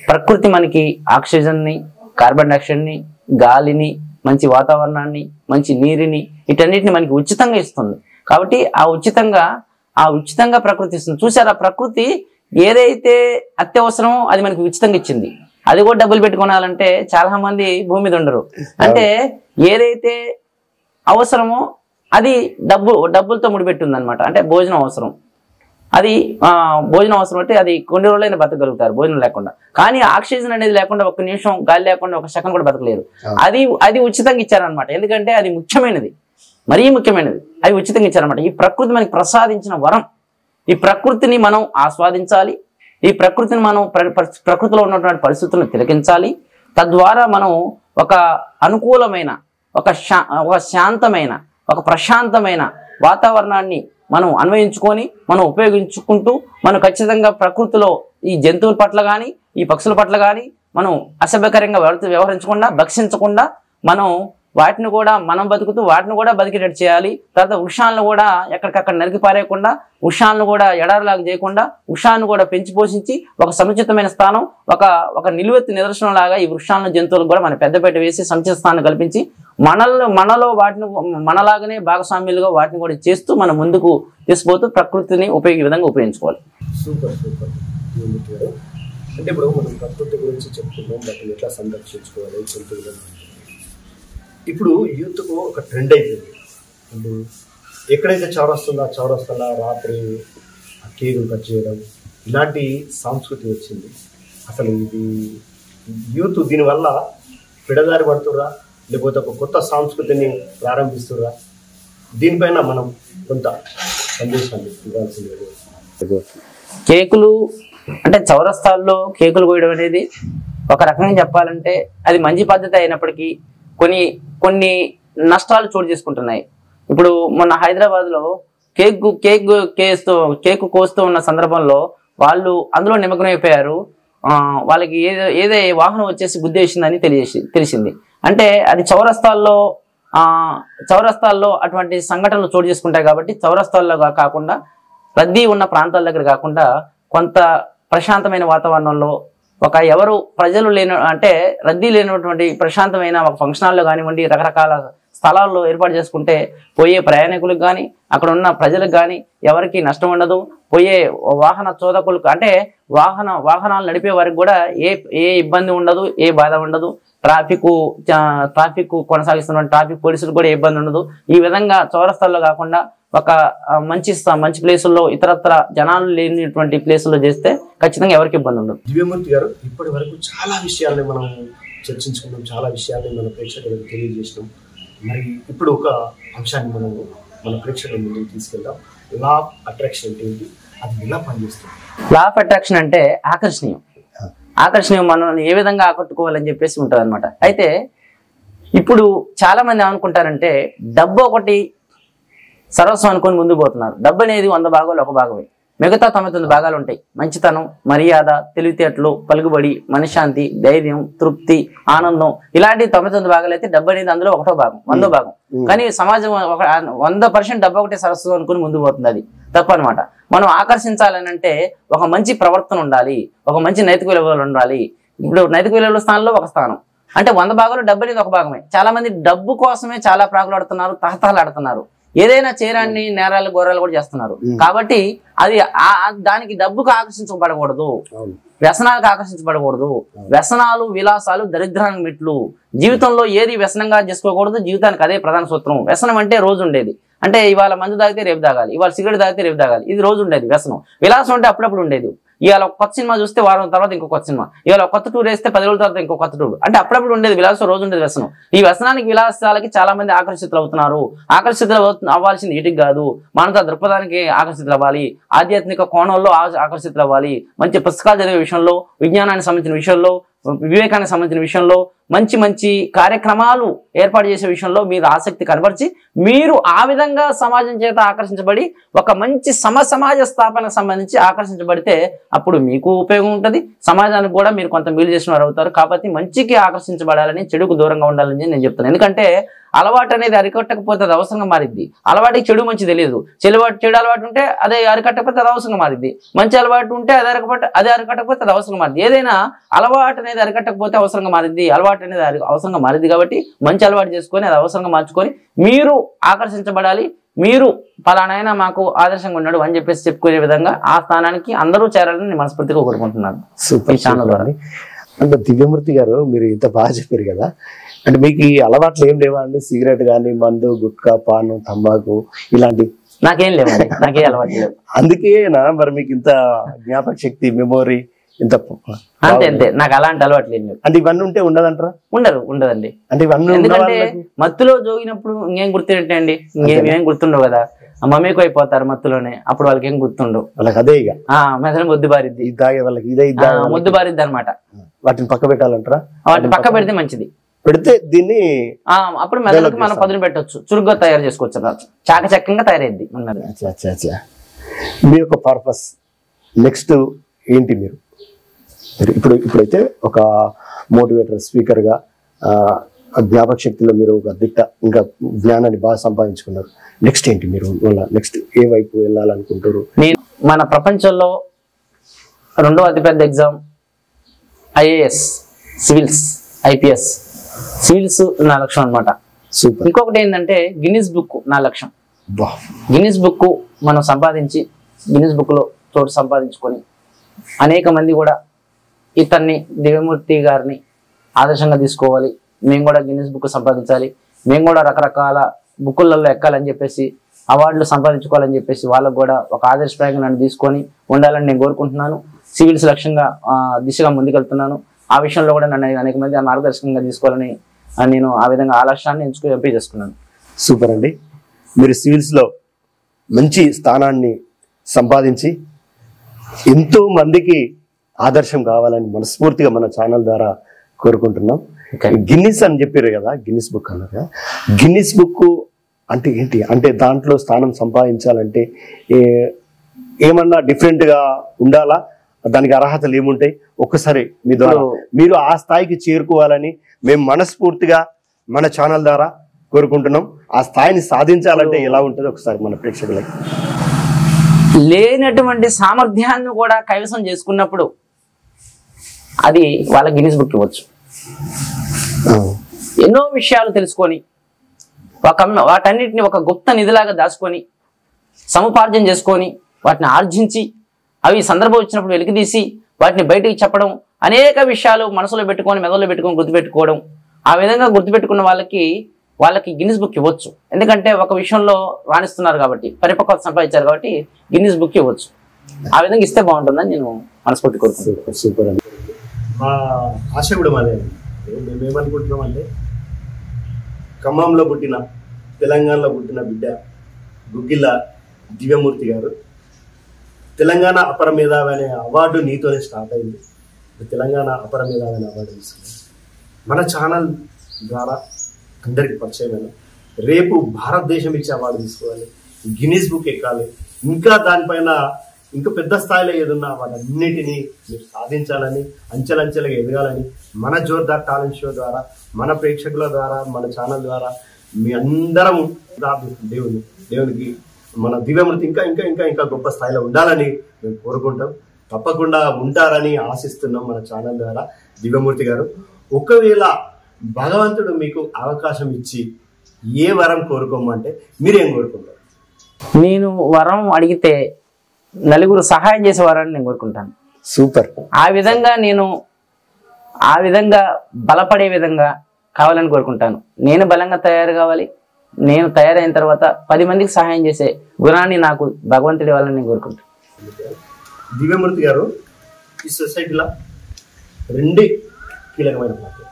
[SPEAKER 3] ప్రకృతి మనకి ఆక్సిజన్ని, కార్బన్ డైఆక్సైడ్ని, గాలిని, మంచి వాతావరణాన్ని, మంచి నీరుని, వీటన్నిటిని మనకి ఉచితంగా ఇస్తుంది. కాబట్టి ఆ ఉచితంగా ప్రకృతి ఇస్తుంది. చూసారా, ప్రకృతి ఏదైతే అత్యవసరమో అది మనకి ఉచితంగా ఇచ్చింది. అది కూడా డబ్బులు పెట్టుకోవాలంటే చాలా మంది భూమి మీద ఉండరు. అంటే ఏదైతే అవసరమో అది డబ్బులతో ముడిపెట్టింది అనమాట. అంటే భోజనం అవసరం, అది భోజనం అవసరం అంటే అది కొన్ని రోజులైనా బతకగలుగుతారు భోజనం లేకుండా. కానీ ఆక్సిజన్ అనేది లేకుండా, ఒక్క నిమిషం గాలి లేకుండా ఒక సెకండ్ కూడా బతకలేరు. అది ఉచితంగా ఇచ్చారనమాట. ఎందుకంటే అది ముఖ్యమైనది, మరీ ముఖ్యమైనది. అది ఉచితంగా ఇచ్చారనమాట. ఈ ప్రకృతి మనకి ప్రసాదించిన వరం. ఈ ప్రకృతిని మనం ఆస్వాదించాలి. ఈ ప్రకృతిని మనం ప్రకృతిలో ఉన్నటువంటి పరిస్థితులను తిలకించాలి. తద్వారా మనం ఒక అనుకూలమైన, ఒక శాంతమైన, ఒక ప్రశాంతమైన వాతావరణాన్ని మనం అన్వయించుకొని మనం ఉపయోగించుకుంటూ మనం ఖచ్చితంగా ప్రకృతిలో ఈ జంతువుల పట్ల కానీ, ఈ పక్షుల పట్ల కానీ మనం అసభ్యకరంగా వ్యవహరించకుండా, భక్షించకుండా మనం వాటిని కూడా మనం బతుకుతూ వాటిని కూడా బతికేటట్టు చేయాలి. తర్వాత వృక్షాలను కూడా ఎక్కడికక్కడ నరికి పారేయకుండా, వృక్షాలను కూడా ఎడారిలాగా చేయకుండా, వృక్షాలను కూడా పెంచి పోషించి ఒక సముచితమైన స్థానం, ఒక నిలువెత్తు నిదర్శనం లాగా ఈ వృక్షాలను, జంతువులకు కూడా మన పెద్దపేట వేసి సముచిత స్థానం కల్పించి మనలో వాటిని మనలాగానే భాగస్వామ్యులుగా వాటిని కూడా చేస్తూ మనం ముందుకు తీసుకుపోతూ ప్రకృతిని ఈ విధంగా ఉపయోగించుకోవాలి.
[SPEAKER 1] Super super. అంటే ఇప్పుడు మనం ప్రకృతి గురించి చెప్తున్నాం, వాటిని ఎట్లా సంరక్షించుకోవాలి, జంతువులు. ఇప్పుడు యూత్కు ఒక ట్రెండ్ అయిపోయింది. ఇప్పుడు ఎక్కడైతే చౌరస్తుందో ఆ చౌరస్తాలో రాత్రి కేకులు కట్ చేయడం, ఇలాంటి సంస్కృతి వచ్చింది. అసలు ఇది యూత్ దీనివల్ల పిడదారి పడుతుర్రా, లేకపోతే ఒక కొత్త సంస్కృతిని ప్రారంభిస్తుర్రా? దీనిపైన మనం కొంత సందేశాన్ని ఇవ్వాల్సింది.
[SPEAKER 3] కేకులు అంటే చౌరస్తాల్లో కేకులు కోయడం అనేది ఒక రకంగా చెప్పాలంటే అది మంచి పద్ధతి అయినప్పటికీ కొన్ని నష్టాలు చోటు చేసుకుంటున్నాయి. ఇప్పుడు మొన్న హైదరాబాద్లో కేకు కోస్తూ ఉన్న సందర్భంలో వాళ్ళు అందులో నిమగ్నమైపోయారు. వాళ్ళకి ఏదే వాహనం వచ్చేసి గుద్దేసిందని తెలిసింది. అంటే అది చౌరస్తాల్లో అటువంటి సంఘటనలు చోటు చేసుకుంటాయి. కాబట్టి చౌరస్తాల్లో కాకుండా రద్దీ ఉన్న ప్రాంతాల దగ్గర కాకుండా కొంత ప్రశాంతమైన వాతావరణంలో ఎవరు ప్రజలు అంటే రద్దీ లేనటువంటి ప్రశాంతమైన ఒక ఫంక్షన్ హాల్లో కానివ్వండి, రకరకాల స్థలాల్లో ఏర్పాటు చేసుకుంటే పోయే ప్రయాణికులకు కానీ, అక్కడ ఉన్న ప్రజలకు కానీ ఎవరికి నష్టం ఉండదు. పోయే వాహన చోదకులకు అంటే వాహనాలు నడిపే వారికి కూడా ఏ ఇబ్బంది ఉండదు, ఏ బాధ ఉండదు. ట్రాఫిక్ కొనసాగిస్తున్న ట్రాఫిక్ పోలీసులకు కూడా ఏ ఇబ్బంది ఉండదు. ఈ విధంగా చౌరస్తాల్లో కాకుండా ఒక మంచి ప్లేసుల్లో, ఇతరత్ర జనాలు లేనిటువంటి ప్లేసుల్లో చేస్తే ఖచ్చితంగా ఎవరికి ఇబ్బంది ఉండదు.
[SPEAKER 1] దివ్యమూర్తి గారు, ఇప్పటి వరకు చాలా విషయాల్ని మనం చర్చించుకున్నాం, చాలా విషయాల్ని మన ప్రేక్షకులకు తెలియజేసినాం. మరి ఇప్పుడు ఒక అంశాన్ని మన ప్రేక్షకుల ముందుకు తీసుకెళ్దాం. లా ఆఫ్ అట్రాక్షన్ ఏంటి, అది ఎలా పనిచేస్తుంది?
[SPEAKER 3] లా ఆఫ్ అట్రాక్షన్ అంటే ఆకర్షణీయం మనం ఏ విధంగా ఆకట్టుకోవాలని చెప్పేసి ఉంటుంది అనమాట. అయితే ఇప్పుడు చాలా మంది ఏమనుకుంటారంటే డబ్బు ఒకటి సర్వస్వం అనుకొని ముందుకు పోతున్నారు. డబ్బు అనేది 100 భాగాలు ఒక భాగమే, మిగతా 99 భాగాలు ఉంటాయి. మంచితనం, మర్యాద, తెలివితేటలు, పలుకుబడి, మనశ్శాంతి, ధైర్యం, తృప్తి, ఆనందం, ఇలాంటి 99 భాగాలు అయితే డబ్బు అనేది అందులో 1వ భాగం, 100వ భాగం. కానీ సమాజం 100% డబ్బు ఒకటే సరస్సు అనుకుని ముందుకు పోతుంది. అది తప్పు అనమాట. మనం ఆకర్షించాలని అంటే ఒక మంచి ప్రవర్తన ఉండాలి, ఒక మంచి నైతిక విలువలు ఉండాలి. ఇప్పుడు నైతిక విలువల స్థానంలో ఒక స్థానం అంటే 100 భాగాలు డబ్బు అనేది ఒక భాగమే. చాలా మంది డబ్బు కోసమే చాలా ప్రాకులాడుతున్నారు, తహతహలాడుతున్నారు. ఏదైనా చేయరాన్ని నేరాలు ఘోరాలు కూడా చేస్తున్నారు. కాబట్టి అది దానికి డబ్బుకు ఆకర్షించబడకూడదు, వ్యసనాలకు ఆకర్షించబడకూడదు. వ్యసనాలు విలాసాలు దరిద్రానికి మెట్లు. జీవితంలో ఏది వ్యసనంగా చేసుకోకూడదు. జీవితానికి అదే ప్రధాన సూత్రం. వ్యసనం అంటే రోజు ఉండేది, అంటే ఇవాళ మందు తాగితే రేపు తాగాలి, ఇవాళ సిగరెట్ తాగితే రేపు తాగాలి, ఇది రోజు ఉండేది వ్యసనం. విలాసం అంటే అప్పుడప్పుడు ఉండేది. ఇవాళ ఒక కొత్త సినిమా చూస్తే వారం తర్వాత ఇంకో కొత్త సినిమా, ఇవాళ కొత్త టూర్ వేస్తే 10 రోజుల తర్వాత ఇంకో కొత్త టూర్, అంటే అప్పుడప్పుడు ఉండేది విలాసం, రోజు ఉండేది వ్యసనం. ఈ వ్యసనానికి విలాసాలకి చాలా మంది ఆకర్షితులు అవుతున్నారు. ఆకర్షితులు అవ్వాల్సింది వీటికి కాదు, మానవ దృక్పథానికి ఆకర్షితులు అవ్వాలి, ఆధ్యాత్మిక కోణంలో ఆకర్షితులు అవ్వాలి, మంచి పుస్తకాలు చదివే విషయంలో, విజ్ఞానానికి సంబంధించిన విషయంలో, వివేకానికి సంబంధించిన విషయంలో, మంచి మంచి కార్యక్రమాలు ఏర్పాటు చేసే విషయంలో మీరు ఆసక్తి కనబరిచి మీరు ఆ విధంగా సమాజం చేత ఆకర్షించబడి ఒక మంచి సమాజ స్థాపనకు సంబంధించి ఆకర్షించబడితే అప్పుడు మీకు ఉపయోగం ఉంటుంది, సమాజానికి కూడా మీరు కొంత మేలు చేసిన వారు అవుతారు. కాబట్టి మంచికి ఆకర్షించబడాలని, చెడుకు దూరంగా ఉండాలని నేను చెప్తాను. ఎందుకంటే అలవాటు అనేది అరికట్టకపోతే అది అవసరంగా మారిద్ది. అలవాటుకి చెడు మంచి తెలియదు. చెడు అలవాటు ఉంటే అదే అరికట్టకపోతే అది అవసరంగా మారిద్ది. మంచి అలవాటు ఉంటే అదే అరికట్టకపోతే అది అవసరంగా మారింది. ఏదైనా అలవాటు అనేది అరికట్టకపోతే అవసరంగా మారింది, అలవాటు అనేది అవసరంగా మారింది. కాబట్టి మంచి అలవాటు చేసుకొని అది అవసరంగా మార్చుకొని మీరు ఆకర్షించబడాలి. మీరు పలానైనా మాకు ఆదర్శంగా ఉన్నాడు అని చెప్పేసి చెప్పుకునే విధంగా ఆ స్థానానికి అందరూ చేరాలని నేను మనస్ఫూర్తిగా కోరుకుంటున్నాను. ఈ ఛానల్ ద్వారా.
[SPEAKER 1] అంటే దివ్యమూర్తి గారు మీరు ఇంత బాగా చెప్పారు కదా, అంటే మీకు ఈ అలవాట్లు ఏం లేవా అండి? సిగరెట్ కానీ, మందు, గుట్కా, పాను, తంబాకు ఇలాంటి?
[SPEAKER 3] నాకేం లేవండి, నాకే అలవాటు లేవు.
[SPEAKER 1] అందుకేనా మరి మీకు ఇంత జ్ఞాపక శక్తి, మెమోరీ ఇంత?
[SPEAKER 3] అంతే, నాకు అలాంటి అలవాట్లు ఏం లేవు.
[SPEAKER 1] అంటే ఇవన్నీ ఉంటే ఉండదంటారా?
[SPEAKER 3] ఉండదండి.
[SPEAKER 1] అంటే ఇవన్నీ
[SPEAKER 3] ఎందుకంటే మత్తులో జోగినప్పుడు ఇంకేం గుర్తుంటండి, ఇంకేం గుర్తుండవు కదా. మమ్మీకి అయిపోతారు మత్తులోనే, అప్పుడు వాళ్ళకి ఏం గుర్తుండవు.
[SPEAKER 1] వాళ్ళకి అదే ఇక
[SPEAKER 3] మెదడు ముద్దు బారిద్ది,
[SPEAKER 1] వాళ్ళకి ఇదే
[SPEAKER 3] ముద్దు బారిద్ది అనమాట.
[SPEAKER 1] వాటిని పక్క పెట్టాలంటారా?
[SPEAKER 3] వాటిని పక్క పెడితే మంచిది.
[SPEAKER 1] పెడితే దీన్ని
[SPEAKER 3] అప్పుడు మెదడుకి మనం పదును పెట్టవచ్చు, చురుగ్గా తయారు చేసుకోవచ్చు, చాకచక్యంగా తయారైద్ది.
[SPEAKER 1] మీ యొక్క పర్పస్ నెక్స్ట్ ఏంటి? మీరు ఇప్పుడైతే ఒక మోటివేటర్, స్పీకర్గా జ్ఞాపక శక్తిలో మీరు ఒక దిట్ట, ఇంకా జ్ఞానాన్ని బాగా సంపాదించుకున్నారు. నెక్స్ట్ ఏంటి? మీరు నెక్స్ట్ ఏ వైపు వెళ్ళాలనుకుంటారు?
[SPEAKER 3] నేను మన ప్రపంచంలో 2వ అతిపెద్ద exam IAS, civils, IPS. Civils నా లక్ష్యం అనమాట. ఇంకొకటి ఏంటంటే గిన్నిస్ బుక్ నా లక్ష్యం. గిన్నిస్ బుక్ మనం సంపాదించి గిన్నిస్ బుక్ లో చోటు సంపాదించుకొని అనేక మంది కూడా ఇతన్ని, దివ్యమూర్తి గారిని ఆదర్శంగా తీసుకోవాలి, మేము కూడా గిన్నిస్ బుక్ సంపాదించాలి, మేము కూడా రకరకాల బుక్కులలో ఎక్కాలని చెప్పేసి, అవార్డులు సంపాదించుకోవాలని చెప్పేసి వాళ్ళకు కూడా ఒక ఆదర్శప్రాయంగా నన్ను తీసుకొని ఉండాలని నేను కోరుకుంటున్నాను. సివిల్స్ లక్ష్యంగా దిశగా ముందుకెళ్తున్నాను. ఆ విషయంలో కూడా నన్ను అనేక మంది మార్గదర్శకంగా తీసుకోవాలని నేను ఆ విధంగా ఆ లక్ష్యాన్ని ఎంపిక చేసుకున్నాను.
[SPEAKER 1] సూపర్ అండి. మీరు సివిల్స్లో మంచి స్థానాన్ని సంపాదించి ఎంతో మందికి ఆదర్శం కావాలని మనస్ఫూర్తిగా మన ఛానల్ ద్వారా కోరుకుంటున్నాం. గిన్నిస్ అని చెప్పారు కదా, గిన్నిస్ బుక్ అన్నారు కదా, గిన్నిస్ బుక్ అంటే ఏంటి? అంటే దాంట్లో స్థానం సంపాదించాలంటే ఏమన్నా డిఫరెంట్గా ఉండాలా? దానికి అర్హతలు ఏముంటాయి? ఒక్కసారి మీ ద్వారా మీరు ఆ స్థాయికి చేరుకోవాలని మేము మనస్ఫూర్తిగా మన ఛానల్ ద్వారా కోరుకుంటున్నాం. ఆ స్థాయిని సాధించాలంటే ఎలా ఉంటుంది ఒకసారి మన ప్రేక్షకులకి?
[SPEAKER 3] లేనటువంటి సామర్థ్యాన్ని కూడా కైవసం చేసుకున్నప్పుడు అది వాళ్ళ గిన్నిస్ బుక్ ఇవ్వచ్చు. ఎన్నో విషయాలు తెలుసుకొని వాటన్నిటిని ఒక గుప్త నిధిలాగా దాచుకొని సముపార్జన చేసుకొని వాటిని ఆర్జించి అవి సందర్భం వచ్చినప్పుడు వెలికితీసి వాటిని బయటికి చెప్పడం, అనేక విషయాలు మనసులో పెట్టుకొని మెదడులో పెట్టుకొని గుర్తుపెట్టుకోవడం. ఆ విధంగా గుర్తుపెట్టుకున్న వాళ్ళకి గిన్నిస్ బుక్ ఇవ్వచ్చు. ఎందుకంటే ఒక విషయంలో రాణిస్తున్నారు కాబట్టి, పరిపక్వత సంపాదించారు కాబట్టి గిన్నిస్ బుక్ ఇవ్వచ్చు. ఆ విధంగా ఇస్తే బాగుంటుందని నేను మనస్ఫూర్తి కోరుకుంటున్నాను.
[SPEAKER 1] సూపర్ అండి. మా ఆశ కూడా అదే. మేమేమనుకుంటున్నాం అంటే ఖమ్మంలో పుట్టిన, తెలంగాణలో పుట్టిన బిడ్డ గుగ్గిళ్ళ దివ్యమూర్తి గారు తెలంగాణ అపర మేధావి అనే అవార్డు నీతోనే స్టార్ట్ అయింది. తెలంగాణ అపర మేధావి అనే అవార్డు తీసుకున్నాం. మన ఛానల్ ద్వారా అందరికి పరిచయమైన రేపు భారతదేశం ఇచ్చే అవార్డు తీసుకోవాలి, గిన్నిస్ బుక్ ఎక్కాలి, ఇంకా దానిపైన ఇంకా పెద్ద స్థాయిలో ఏదన్నా వాటన్నిటినీ మీరు సాధించాలని, అంచెలంచెలుగా ఎదగాలని మన జోర్దార్ టాలెంట్ షో ద్వారా, మన ప్రేక్షకుల ద్వారా, మన ఛానల్ ద్వారా మీ అందరం దేవునికి మన దివ్యమూర్తి ఇంకా ఇంకా ఇంకా ఇంకా గొప్ప స్థాయిలో ఉండాలని మేము కోరుకుంటాం. తప్పకుండా ఉంటారని ఆశిస్తున్నాం మన ఛానల్ ద్వారా. దివ్యమూర్తి గారు, ఒకవేళ భగవంతుడు మీకు అవకాశం ఇచ్చి ఏ వరం కోరుకోమంటే మీరేం కోరుకుంటారు?
[SPEAKER 3] నేను వరం అడిగితే నలుగురు సహాయం చేసే వరాన్ని నేను కోరుకుంటాను.
[SPEAKER 1] సూపర్.
[SPEAKER 3] ఆ విధంగా బలపడే విధంగా కావాలని కోరుకుంటాను. నేను బలంగా తయారు కావాలి. నేను తయారైన తర్వాత 10 మందికి సహాయం చేసే గుణాన్ని నాకు భగవంతుడి వాళ్ళని నేను కోరుకుంటాను.
[SPEAKER 1] దివ్యమూర్తి గారు, ఈ సొసైటీలో 2 కీలకమైన పాత్ర.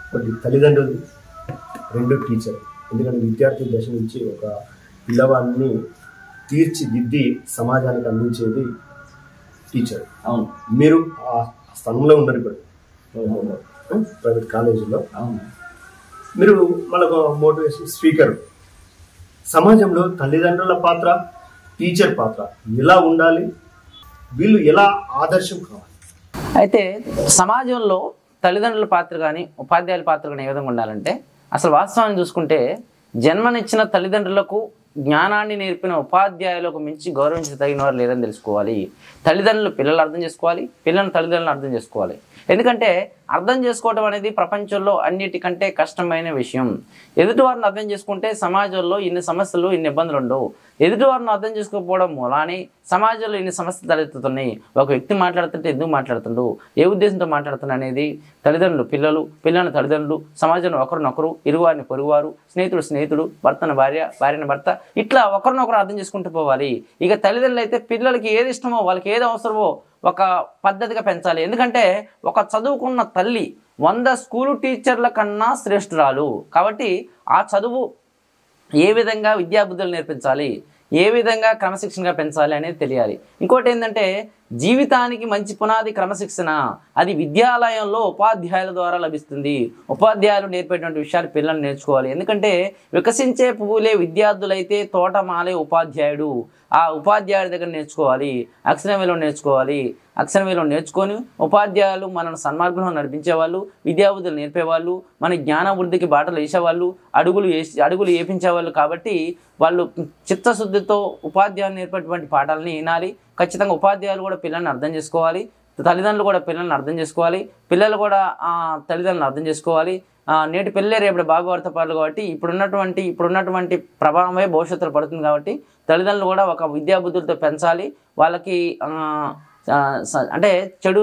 [SPEAKER 1] ఒకటి తల్లిదండ్రులు, 2 టీచర్. ఎందుకంటే విద్యార్థి దశ నుంచి ఒక పిల్లవాడిని తీర్చిదిద్ది సమాజానికి అందించేది టీచర్.
[SPEAKER 3] అవును,
[SPEAKER 1] మీరు ఆ స్థానంలో ఉన్నారు ఇప్పుడు ప్రైవేట్ కాలేజీలో.
[SPEAKER 3] అవును,
[SPEAKER 1] మీరు మనకు మోటివేషన్ స్పీకర్. సమాజంలో తల్లిదండ్రుల పాత్ర, టీచర్ పాత్ర ఎలా ఉండాలి? వీళ్ళు ఎలా ఆదర్శం కావాలి?
[SPEAKER 3] అయితే సమాజంలో తల్లిదండ్రుల పాత్ర కానీ ఉపాధ్యాయుల పాత్ర కానీ ఏ విధంగా ఉండాలంటే, అసలు వాస్తవాన్ని చూసుకుంటే జన్మనిచ్చిన తల్లిదండ్రులకు జ్ఞానాన్ని నేర్పిన ఉపాధ్యాయులకు మించి గౌరవించి తగిన వారు లేదని తెలుసుకోవాలి. తల్లిదండ్రులు పిల్లలు అర్థం చేసుకోవాలి, పిల్లలు తల్లిదండ్రులను అర్థం చేసుకోవాలి. ఎందుకంటే అర్థం చేసుకోవడం అనేది ప్రపంచంలో అన్నిటికంటే కష్టమైన విషయం. ఎదుటివారిని అర్థం చేసుకుంటే సమాజంలో ఇన్ని సమస్యలు, ఇన్ని ఇబ్బందులు ఉండవు. ఎదుటివారిని అర్థం చేసుకోకపోవడం మూలానే సమాజంలో ఇన్ని సమస్యలు తలెత్తుతున్నాయి. ఒక వ్యక్తి మాట్లాడుతుంటే ఎందుకు మాట్లాడుతుండు, ఏ ఉద్దేశంతో మాట్లాడుతున్నా అనేది తల్లిదండ్రులు పిల్లలు, పిల్లల తల్లిదండ్రులు, సమాజంలో ఒకరినొకరు, ఇరువారిని పొరుగువారు, స్నేహితుడు స్నేహితుడు, భర్తను భార్య, భార్యను భర్త, ఇట్లా ఒకరినొకరు అర్థం చేసుకుంటూ పోవాలి. ఇక తల్లిదండ్రులు అయితే పిల్లలకి ఏది ఇష్టమో, వాళ్ళకి ఏది అవసరమో ఒక పద్ధతిగా పెంచాలి. ఎందుకంటే ఒక చదువుకున్న తల్లి 100 స్కూలు టీచర్ల కన్నా శ్రేష్ఠురాలు. కాబట్టి ఆ చదువు ఏ విధంగా విద్యాబుద్ధులు నేర్పించాలి, ఏ విధంగా క్రమశిక్షణగా పెంచాలి అనేది తెలియాలి. ఇంకోటి ఏంటంటే జీవితానికి మంచి పునాది క్రమశిక్షణ. అది విద్యాలయంలో ఉపాధ్యాయుల ద్వారా లభిస్తుంది. ఉపాధ్యాయులు నేర్పేటువంటి విషయాలు పిల్లలు నేర్చుకోవాలి. ఎందుకంటే వికసించే పువ్వులే విద్యార్థులైతే తోటమాలే ఉపాధ్యాయుడు. ఆ ఉపాధ్యాయుడి దగ్గర నేర్చుకోవాలి, అక్షరం విలువ నేర్చుకోవాలి. అక్షరం విలువ నేర్చుకొని ఉపాధ్యాయులు మనల్ని సన్మార్గంలో నడిపించేవాళ్ళు, విద్యాబుద్ధులు నేర్పేవాళ్ళు, మన జ్ఞానవృద్ధికి బాటలు వేసేవాళ్ళు, అడుగులు వేపించేవాళ్ళు. కాబట్టి వాళ్ళు చిత్తశుద్ధితో ఉపాధ్యాయులు నేర్పేటువంటి పాఠాలని వినాలి. ఖచ్చితంగా ఉపాధ్యాయులు కూడా పిల్లల్ని అర్థం చేసుకోవాలి, తల్లిదండ్రులు కూడా పిల్లల్ని అర్థం చేసుకోవాలి, పిల్లలు కూడా తల్లిదండ్రులను అర్థం చేసుకోవాలి. నేటి పిల్లలే రేపు బాగుపడత పడాలి. కాబట్టి ఇప్పుడున్నటువంటి ప్రభావమే భవిష్యత్తులో పడుతుంది. కాబట్టి తల్లిదండ్రులు కూడా ఒక విద్యాబుద్ధులతో పెంచాలి. వాళ్ళకి అంటే చెడు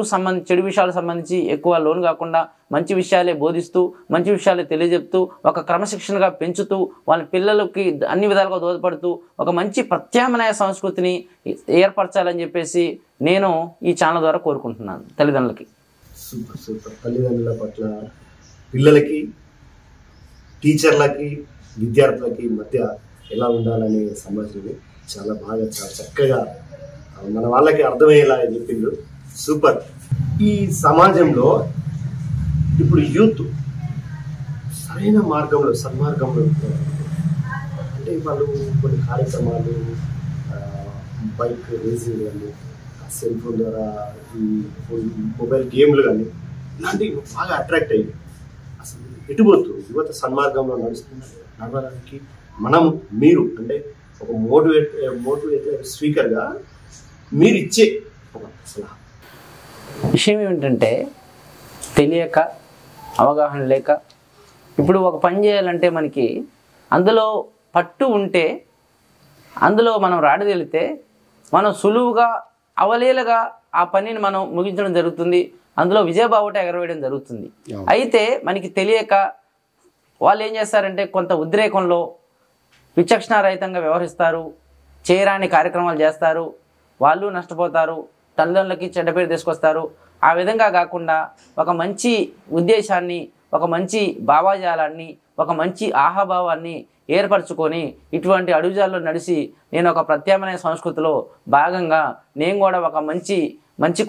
[SPEAKER 3] విషయాలకు సంబంధించి ఎక్కువ లోను కాకుండా మంచి విషయాలే బోధిస్తూ, మంచి విషయాలే తెలియజెప్తూ, ఒక క్రమశిక్షణగా పెంచుతూ, వాళ్ళ పిల్లలకి అన్ని విధాలుగా దోహదపడుతూ ఒక మంచి ప్రత్యామ్నాయ సంస్కృతిని ఏర్పరచాలని చెప్పేసి నేను ఈ ఛానల్ ద్వారా కోరుకుంటున్నాను తల్లిదండ్రులకి.
[SPEAKER 1] Super super. తల్లిదండ్రుల పట్ల పిల్లలకి, టీచర్లకి, విద్యార్థులకి మధ్య ఎలా ఉండాలనే సంభాషణ చాలా బాగా, చాలా చక్కగా మన వాళ్ళకి అర్థమయ్యేలా చెప్పిండు. సూపర్. ఈ సమాజంలో ఇప్పుడు యూత్ సరైన మార్గంలో, సన్మార్గంలో అంటే వాళ్ళు కొన్ని కార్యక్రమాలు, బైక్ రేసింగ్ కానీ, సెల్ ఫోన్ ద్వారా ఈ మొబైల్ గేమ్లు కానీ ఇలాంటివి బాగా అట్రాక్ట్ అయ్యింది. అసలు ఎటుపోతూ యువత సన్మార్గంలో నడవడానికి మీరు అంటే ఒక మోటివేట్ స్పీకర్గా మీరు ఇచ్చే ఒక సలహా?
[SPEAKER 3] విషయం ఏమిటంటే తెలియక, అవగాహన లేక, ఇప్పుడు ఒక పని చేయాలంటే మనకి అందులో పట్టు ఉంటే, అందులో మనం రాడగలిగితే మనం సులువుగా అవలేలగా ఆ పనిని మనం ముగించడం జరుగుతుంది. అందులో విజయబావుట ఎగరవేయడం జరుగుతుంది. అయితే మనకి తెలియక వాళ్ళు ఏం చేస్తారంటే కొంత ఉద్రేకంలో విచక్షణారహితంగా వ్యవహరిస్తారు, చేయరాని కార్యక్రమాలు చేస్తారు, వాళ్ళు నష్టపోతారు, తల్లిదండ్రులకి చెడ్డ పేరు తీసుకొస్తారు. ఆ విధంగా కాకుండా ఒక మంచి ఉద్దేశాన్ని, ఒక మంచి భావాజాలాన్ని, ఒక మంచి ఆహాభావాన్ని ఏర్పరచుకొని ఇటువంటి అడుగుజాల్లో నడిచి నేను ఒక ప్రత్యామ్నాయ సంస్కృతిలో భాగంగా నేను కూడా ఒక మంచి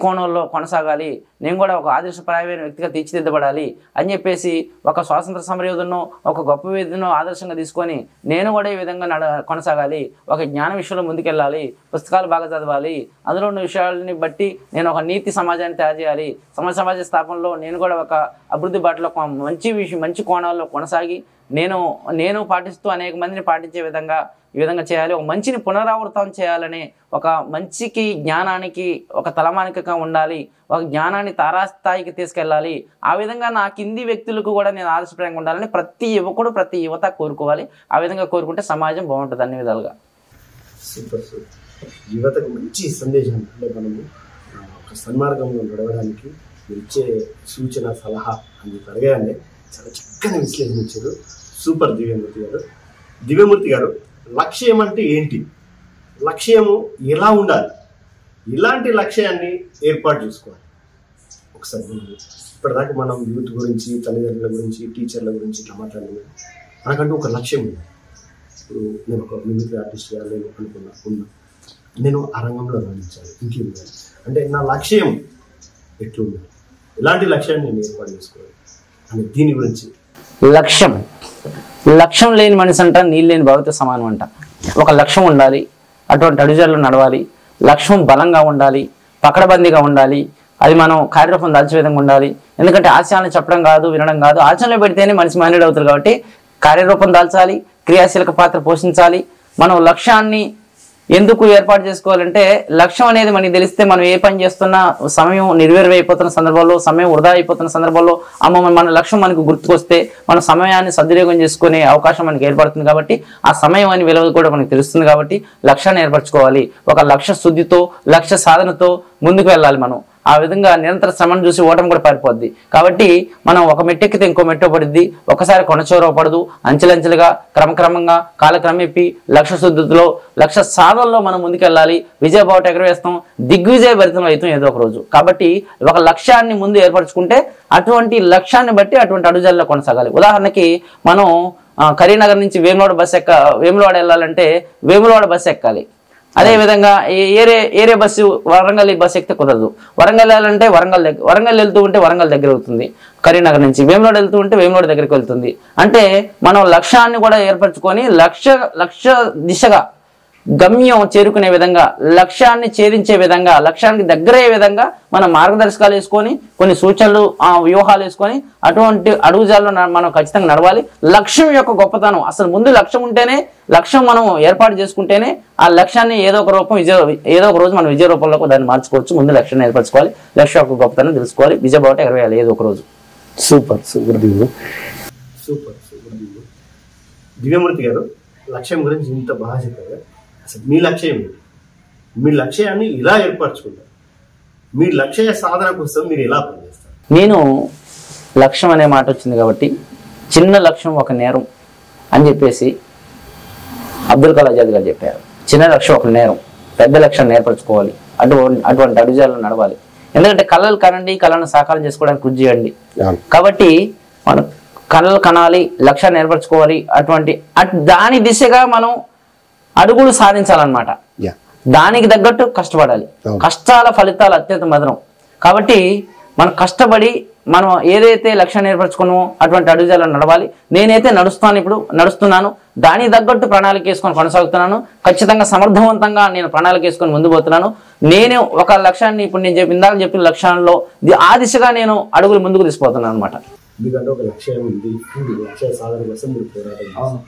[SPEAKER 3] కోణంలో కొనసాగాలి, నేను కూడా ఒక ఆదర్శప్రాయమైన వ్యక్తిగా తీర్చిదిద్దబడాలి అని చెప్పేసి ఒక స్వాతంత్ర సమరయోధులను, ఒక గొప్ప వ్యక్తిను ఆదర్శంగా తీసుకొని నేను కూడా ఈ విధంగా కొనసాగాలి, ఒక జ్ఞాన విషయంలో ముందుకెళ్ళాలి, పుస్తకాలు బాగా చదవాలి, అందులో ఉన్న విషయాలని బట్టి నేను ఒక నీతి సమాజాన్ని తయారు చేయాలి, సమాజ స్థాపనలో నేను కూడా ఒక అభివృద్ధి బాటలో మంచి కోణాల్లో కొనసాగి నేను పాటిస్తూ అనేక మందిని పాటించే విధంగా ఈ విధంగా చేయాలి, ఒక మంచిని పునరావృతం చేయాలని, ఒక మంచికి జ్ఞానానికి ఒక తలమానికగా ఉండాలి, ఒక జ్ఞానాన్ని తారాస్థాయికి తీసుకెళ్ళాలి, ఆ విధంగా నా కింది వ్యక్తులకు కూడా నేను ఆదర్శప్రాయంగా ఉండాలని ప్రతి యువకుడు ప్రతి యువత కోరుకోవాలి. ఆ విధంగా కోరుకుంటే సమాజం బాగుంటుంది అన్ని విధాలుగా.
[SPEAKER 1] Super super. యువతకు మంచి సందేశం. అంటే మనము ఒక సన్మార్గంలో నడవడానికి మీరు ఇచ్చే సూచన సలహా అని అడగానే చాలా చక్కని విశ్లేషణ ఇచ్చారు. సూపర్ దివ్యమూర్తి గారు. దివ్యమూర్తి గారు, లక్ష్యం అంటే ఏంటి, లక్ష్యము ఎలా ఉండాలి, ఇలాంటి లక్ష్యాన్ని ఏర్పాటు చేసుకోవాలి ఒకసారి. ఇప్పటిదాకా మనం యూత్ గురించి, తల్లిదండ్రుల గురించి, టీచర్ల గురించి ఇట్లా మాట్లాడినాం. మనకంటూ ఒక లక్ష్యం ఉంది. ఇప్పుడు నేను ఒక మిమిక్రీ ఆర్టిస్ట్ చేయాలని ఉన్నా, నేను ఆ రంగంలో రాణించాలి, ఇంకేం చేయాలి అంటే నా లక్ష్యం ఎట్లుంది, ఇలాంటి లక్ష్యాన్ని నేను ఏర్పాటు చేసుకోవాలి అని దీని గురించి.
[SPEAKER 3] లక్ష్యం లేని మనిషి అంట నీళ్ళు లేని భవిత సమానం అంట. ఒక లక్ష్యం ఉండాలి, అటువంటి అడుగుజాడలో నడవాలి, లక్ష్యం బలంగా ఉండాలి, పకడబందీగా ఉండాలి, అది మనం కార్యరూపం దాల్చే విధంగా ఉండాలి. ఎందుకంటే ఆశయాలను చెప్పడం కాదు, వినడం కాదు, ఆచరణలో పెడితేనే మనిషి మాన్యుడు అవుతారు. కాబట్టి కార్యరూపం దాల్చాలి, క్రియాశీలక పాత్ర పోషించాలి. మనం లక్ష్యాన్ని ఎందుకు ఏర్పాటు చేసుకోవాలంటే లక్ష్యం అనేది మనకి తెలిస్తే మనం ఏ పని చేస్తున్నా సమయం నిర్వీర్యమైపోతున్న సందర్భంలో, సమయం వృధా అయిపోతున్న సందర్భంలో మన లక్ష్యం మనకు గుర్తుకొస్తే మన సమయాన్ని సద్వినియోగం చేసుకునే అవకాశం మనకి ఏర్పడుతుంది. కాబట్టి ఆ సమయం అని విలువ కూడా మనకు తెలుస్తుంది. కాబట్టి లక్ష్యాన్ని ఏర్పరచుకోవాలి. ఒక లక్ష్య శుద్ధితో, లక్ష్య సాధనతో ముందుకు వెళ్ళాలి. మనం ఆ విధంగా నిరంతర శ్రమను చూసి ఓటమి కూడా పారిపోద్ది. కాబట్టి మనం ఒక మెట్టెక్కితే ఇంకో మెట్టు పడుద్ది, ఒకసారి కొనచోరవ పడదు. అంచెలంచెలుగా క్రమక్రమంగా కాలక్రమేపి లక్ష్య శుద్ధిలో, లక్ష్య సాధనలో మనం ముందుకెళ్ళాలి. విజయబావుట ఎగరవేస్తాం, దిగ్విజయ భరితం అవుతాం ఏదో ఒక రోజు. కాబట్టి ఒక లక్ష్యాన్ని ముందు ఏర్పరచుకుంటే అటువంటి లక్ష్యాన్ని బట్టి అటువంటి అడుగుజాల్లో కొనసాగాలి. ఉదాహరణకి మనం కరీంనగర్ నుంచి వేములవాడ వెళ్ళాలంటే వేములవాడ బస్సు ఎక్కాలి. అదే విధంగా ఏరే బస్సు వరంగల్ బస్సు ఎక్కితే కుదరదు. వరంగల్ వెళ్ళాలంటే వరంగల్ వెళ్తూ ఉంటే వరంగల్ దగ్గర అవుతుంది, కరీంనగర్ నుంచి వేములవాడ వెళ్తూ ఉంటే వేములవాడ దగ్గరికి వెళ్తుంది. అంటే మనం లక్ష్యాన్ని కూడా ఏర్పరచుకొని లక్ష్య దిశగా గమ్యం చేరుకునే విధంగా, లక్ష్యాన్ని ఛేదించే విధంగా, లక్ష్యానికి దగ్గరయ్యే విధంగా మనం మార్గదర్శకాలు వేసుకొని, కొన్ని సూచనలు, వ్యూహాలు వేసుకొని అటువంటి అడుగుజాల్లో మనం ఖచ్చితంగా నడవాలి. లక్ష్యం యొక్క గొప్పతనం అసలు ముందు లక్ష్యం ఉంటేనే, లక్ష్యం మనం ఏర్పాటు చేసుకుంటేనే ఆ లక్ష్యాన్ని ఏదో ఒక రోజు మనం విజయ రూపంలో దాన్ని మార్చుకోవచ్చు. ముందు లక్ష్యాన్ని ఏర్పరచుకోవాలి, లక్ష్యం యొక్క గొప్పతనం తెలుసుకోవాలి, విజయబావుట ఎగరవేయాలి ఏదో ఒక రోజు.
[SPEAKER 1] సూపర్ సూపర్ సూపర్ సూపర్ దివ్యమూర్తి గారు, లక్ష్యం గురించి ఇంత బాగా చెప్పారు. అసలు మీ లక్ష్యం ఏంటి, మీ లక్ష్యాన్ని ఇలా ఏర్పరచుకుంటారు, మీ లక్ష్య సాధన కోసం మీరు ఎలా పనిచేస్తారు?
[SPEAKER 3] నేను లక్ష్యం అనే మాట వచ్చింది కాబట్టి చిన్న లక్ష్యం ఒక నేరం అని చెప్పేసి అబ్దుల్ కలాం ఆజాద్ గారు చెప్పారు. చిన్న లక్ష్యం ఒక నేరం, పెద్ద లక్ష్యాన్ని ఏర్పరచుకోవాలి, అటువంటి అడుగుజాలను నడవాలి. ఎందుకంటే కళలు కనండి, కళను సాకారం చేసుకోవడానికి కృషి చేయండి. కాబట్టి మనం కళలు కనాలి, లక్ష్యాన్ని ఏర్పరచుకోవాలి. దాని దిశగా మనం అడుగులు సాధించాలన్నమాట. దానికి తగ్గట్టు కష్టపడాలి. కష్టాల ఫలితాలు అత్యంత మధురం. కాబట్టి మనం కష్టపడి మనం ఏదైతే లక్ష్యాన్ని ఏర్పరచుకున్నామో అటువంటి అడుగుజాలను నడవాలి. నేనైతే నడుస్తున్నాను, దానికి తగ్గట్టు ప్రణాళిక వేసుకొని కొనసాగుతున్నాను. ఖచ్చితంగా సమర్థవంతంగా నేను ప్రణాళిక వేసుకొని ముందు పోతున్నాను. నేను ఒక లక్ష్యాన్ని ఇప్పుడు నేను ఇందాక చెప్పిన లక్ష్యాల్లో ఆ దిశగా నేను అడుగులు ముందుకు తీసుకుపోతున్నాను అనమాట.
[SPEAKER 1] ఎందుకంటే ఒక లక్ష్యం ఉంది, లక్ష్య సాధన కోసం మీరు పోరాటం,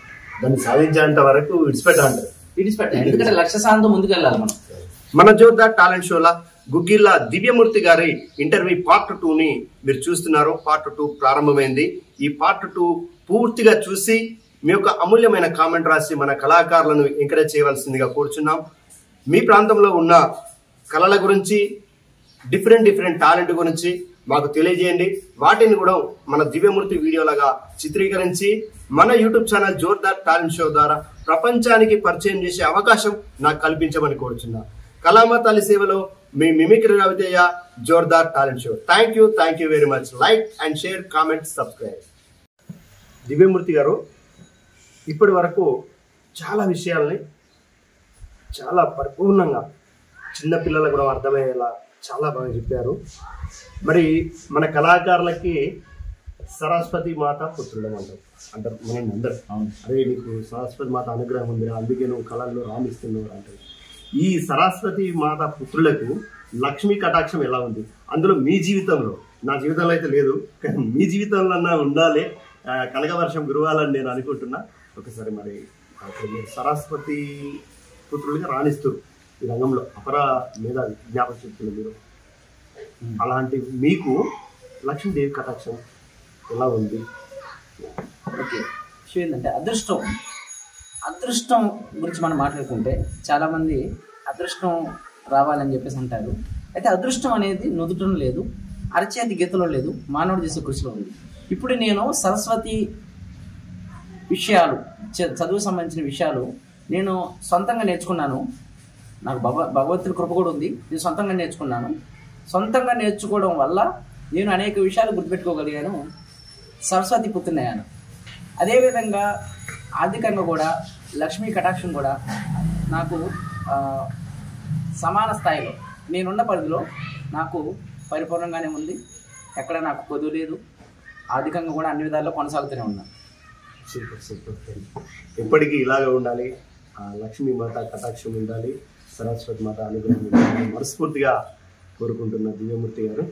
[SPEAKER 1] దాన్ని సాధించేంత వరకు విడిచిపెట్టాలి.
[SPEAKER 3] ఎందుకంటే లక్ష్య సాధనతో ముందుకు వెళ్ళాలి మనం.
[SPEAKER 1] మన జోర్దార్ టాలెంట్ షోలా గుగ్గిళ్ళ దివ్యమూర్తి గారి ఇంటర్వ్యూ పార్ట్ 2ని మీరు చూస్తున్నారు. పార్ట్ 2 ప్రారంభమైంది. ఈ పార్ట్ 2 పూర్తిగా చూసి మీ యొక్క అమూల్యమైన కామెంట్ రాసి మన కళాకారులను ఎంకరేజ్ చేయవలసిందిగా కోరుచున్నాం. మీ ప్రాంతంలో ఉన్న కళల గురించి, డిఫరెంట్ టాలెంట్ గురించి మాకు తెలియజేయండి. వాటిని కూడా మన దివ్యమూర్తి వీడియోలాగా చిత్రీకరించి మన YouTube channel Jordar talent show ద్వారా ప్రపంచానికి పరిచయం చేసే అవకాశం నాకు కల్పించమని కోరుచున్నా. కళామ తల్లి సేవలో మీ mimicry Ravi Teja, Jordar talent show. Thank you very much. Like and share, comment, subscribe. Divyamurthy garu ఇప్పటి వరకు చాలా విషయాల్ని చాలా పరిపూర్ణంగా చిన్నపిల్లలకు కూడా అర్థమయ్యేలా చాలా బాగా చెప్పారు. మరి మన కళాకారులకి సరస్వతి మాత పుత్రులం అంటారు మన అందరు. అరే నీకు సరస్వతి మాత అనుగ్రహం ఉంది, అందుకే నువ్వు కళల్లో రాణిస్తున్నావు అంటారు. ఈ సరస్వతి మాత పుత్రులకు లక్ష్మీ కటాక్షం ఎలా ఉంది? అందులో మీ జీవితంలో, నా జీవితంలో అయితే లేదు కానీ మీ జీవితంలో ఉండాలి, కనకవర్షం గురవాలని నేను అనుకుంటున్నా. ఒకసారి మరి మీరు సరస్వతి పుత్రులుగా రాణిస్తారు ఈ రంగంలో, అపర మీద జ్ఞాపక శక్తులు మీరు. అలాంటి మీకు లక్ష్మీదేవి కటాక్షం ఎలా ఉంది?
[SPEAKER 3] ఓకే, విషయం ఏంటంటే అదృష్టం గురించి మనం మాట్లాడుకుంటే చాలామంది అదృష్టం రావాలని చెప్పేసి అంటారు. అయితే అదృష్టం అనేది నుదుటం లేదు, అరచేతి గీతలో లేదు, మానవుడు చేసే కృషిలో ఉంది. ఇప్పుడు నేను సరస్వతి విషయాలు, చదువు సంబంధించిన విషయాలు నేను సొంతంగా నేర్చుకున్నాను. నాకు భగవంతుడి కృప కూడా ఉంది. నేను సొంతంగా నేర్చుకున్నాను. సొంతంగా నేర్చుకోవడం వల్ల నేను అనేక విషయాలు గుర్తుపెట్టుకోగలిగాను, సరస్వతి పుత్రునయ్యాను. అదేవిధంగా ఆర్థికంగా కూడా లక్ష్మీ కటాక్షం కూడా నాకు సమాన స్థాయిలో నేనున్న పరిధిలో నాకు పరిపూర్ణంగానే ఉంది. ఎక్కడ నాకు కొదువు లేదు. ఆర్థికంగా కూడా అన్ని విధాల్లో కొనసాగుతూనే ఉన్నాను.
[SPEAKER 1] Super super. ఎప్పటికీ ఇలాగే ఉండాలి, లక్ష్మీ మాత కటాక్షం ఉండాలి, సరస్వతి మాత అనుగ్రహం ఉండాలి మనస్ఫూర్తిగా కోరుకుంటున్న దివ్యమూర్తి గారు.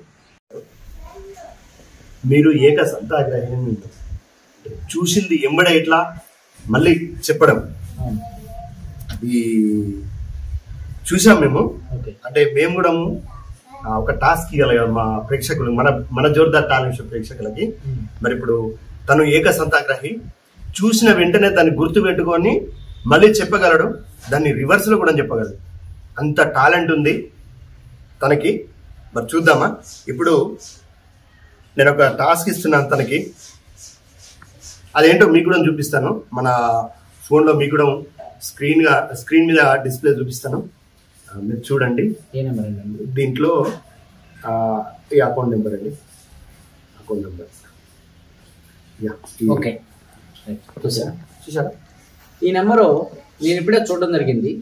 [SPEAKER 1] మీరు ఏకసంతాగ్రహం చూసింది ఎంబడే ఇట్లా మళ్ళీ చెప్పడం, ఈ చూసాం మేము. అంటే మేము కూడా ఒక టాస్క్ ఇవ్వాలి కదా మా ప్రేక్షకులు, మన జోర్దార్ టాలెంట్ షో ప్రేక్షకులకి. మరి ఇప్పుడు తను ఏకసంతాగ్రహి, చూసిన వెంటనే దాన్ని గుర్తు పెట్టుకొని మళ్ళీ చెప్పగలడు, దాన్ని రివర్స్ లో కూడా చెప్పగలడు. అంత టాలెంట్ ఉంది తనకి. మరి చూద్దామా? ఇప్పుడు నేను ఒక టాస్క్ ఇస్తున్నాను తనకి, అదేంటో మీకు కూడా చూపిస్తాను. మన ఫోన్లో మీకు కూడా స్క్రీన్ మీద డిస్ప్లే చూపిస్తాను, మీరు చూడండి.
[SPEAKER 3] ఏ నెంబర్ అండి?
[SPEAKER 1] దీంట్లో ఈ అకౌంట్ నెంబర్ అండి, అకౌంట్ నెంబర్.
[SPEAKER 3] ఓకే,
[SPEAKER 1] చూసారా?
[SPEAKER 3] ఈ నెంబరు నేను ఇప్పుడే చూడడం జరిగింది.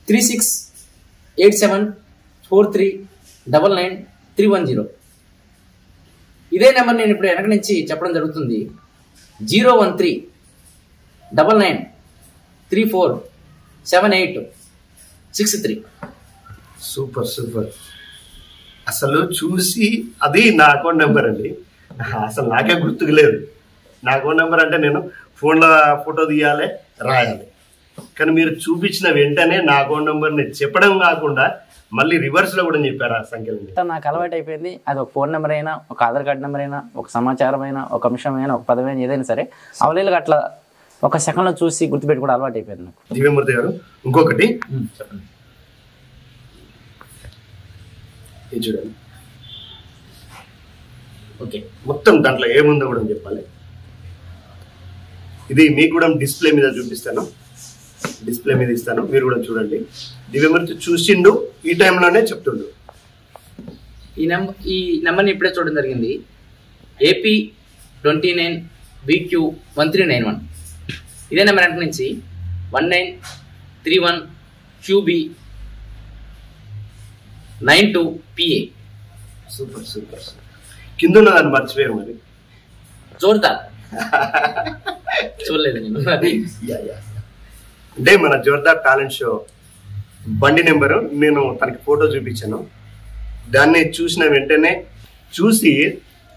[SPEAKER 3] 368743999310. ఇదే నెంబర్ నేను ఇప్పుడు వెనక నుంచి చెప్పడం జరుగుతుంది. 01399347863.
[SPEAKER 1] Super super. అసలు చూసి అది నా అకౌంట్ నెంబర్ అండి. అసలు నాకే గుర్తుకు లేదు. నా అకౌంట్ నెంబర్ అంటే నేను ఫోన్లో ఫోటో తీయాలి, రాయాలి. కానీ మీరు చూపించిన వెంటనే నా అకౌంట్ నెంబర్ని చెప్పడం కాకుండా మళ్ళీ రివర్స్ లో కూడా చెప్పారు ఆ సంఖ్యలు.
[SPEAKER 3] నాకు అలవాటు అయిపోయింది. అది ఒక ఫోన్ నెంబర్ అయినా, ఒక ఆధార్ కార్డు నెంబర్ అయినా, ఒక సమాచారం అయినా, ఒక అంశం అయినా, ఒక పదమైనా, ఏదైనా సరే అవలీలుగా అట్లా ఒక సెకండ్ లో చూసి గుర్తుపెట్టుకోవడం అలవాటు అయిపోయింది నాకు.
[SPEAKER 1] దివ్యమూర్తి గారు ఇంకొకటి చెప్పండి, ఇది చూడండి.
[SPEAKER 3] ఓకే,
[SPEAKER 1] మొత్తం దాంట్లో ఏముందో కూడా చెప్పాలి. ఇది మీకు కూడా డిస్ప్లే మీద చూపిస్తాను, డిస్ప్లే మీద ఇస్తాను, మీరు కూడా చూడండి. దివ్యమూర్తి చూసిండు, ఈ టైంలోనే చెప్తుండు.
[SPEAKER 3] ఈ నెంబర్ని ఇప్పుడే చూడడం జరిగింది. AP29BQ1391. ఇదే నెంబర్ వెంట నుంచి 1931QB92PA.
[SPEAKER 1] Super super. కింద ఉన్నదాన్ని మర్చిపోయారు మరి.
[SPEAKER 3] జోర్దార్ చూడలేదు నేను.
[SPEAKER 1] అంటే మన జోర్దార్ టాలెంట్ షో బండి నెంబరు నేను తనకి ఫోటో చూపించాను. దాన్ని చూసిన వెంటనే చూసి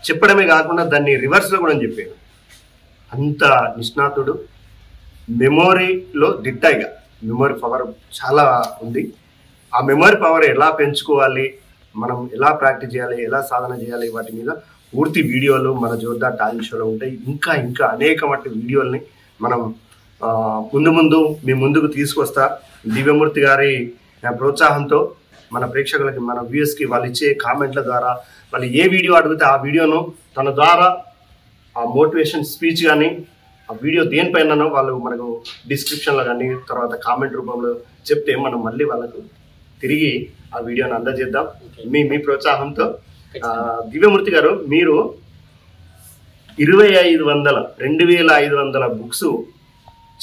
[SPEAKER 1] చెప్పడమే కాకుండా దాన్ని రివర్స్లో కూడా చెప్పాను. అంత నిష్ణాతుడు, మెమొరీలో దిట్టాయిగా. మెమొరీ పవర్ చాలా ఉంది. ఆ మెమొరీ పవర్ ఎలా పెంచుకోవాలి, మనం ఎలా ప్రాక్టీస్ చేయాలి, ఎలా సాధన చేయాలి, వాటి మీద పూర్తి వీడియోలు మన జోర్దార్ టాలెంట్ షోలో ఉంటాయి. ఇంకా ఇంకా అనేక మట్టి వీడియోల్ని మనం ముందు మీ ముందుకు తీసుకొస్తా. దివ్యమూర్తి గారి ప్రోత్సాహంతో మన ప్రేక్షకులకి, మన వ్యూస్కి వాళ్ళు ఇచ్చే కామెంట్ల ద్వారా, వాళ్ళు ఏ వీడియో అడిగితే ఆ వీడియోను తన ద్వారా ఆ మోటివేషన్ స్పీచ్ కానీ, ఆ వీడియో దేనిపైనో వాళ్ళు మనకు డిస్క్రిప్షన్లో కానీ తర్వాత కామెంట్ రూపంలో చెప్తే మనం మళ్ళీ వాళ్ళకు తిరిగి ఆ వీడియోని అందజేద్దాం మీ ప్రోత్సాహంతో. దివ్యమూర్తి గారు, మీరు 2500 బుక్స్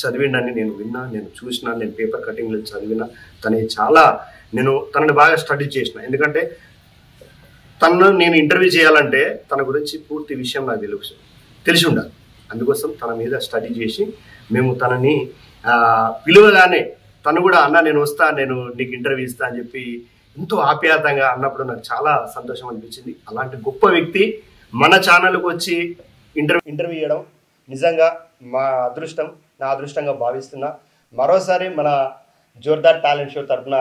[SPEAKER 1] చదివిండని నేను విన్నా, నేను చూసిన, నేను పేపర్ కటింగ్లో చదివిన. తనని బాగా స్టడీ చేసిన. ఎందుకంటే తనను నేను ఇంటర్వ్యూ చేయాలంటే తన గురించి పూర్తి విషయం నాకు తెలిసి ఉండాలి. అందుకోసం తన మీద స్టడీ చేసి మేము తనని పిలువగానే తను కూడా అన్న నేను వస్తా, నేను నీకు ఇంటర్వ్యూ ఇస్తా అని చెప్పి ఎంతో ఆప్యాయతంగా అన్నప్పుడు నాకు చాలా సంతోషం అనిపించింది. అలాంటి గొప్ప వ్యక్తి మన ఛానల్కి వచ్చి ఇంటర్వ్యూ చేయడం నిజంగా మా అదృష్టం. నా అదృష్టంగా భావిస్తున్నా. మరోసారి మన జోర్దార్ టాలెంట్ షో తరఫున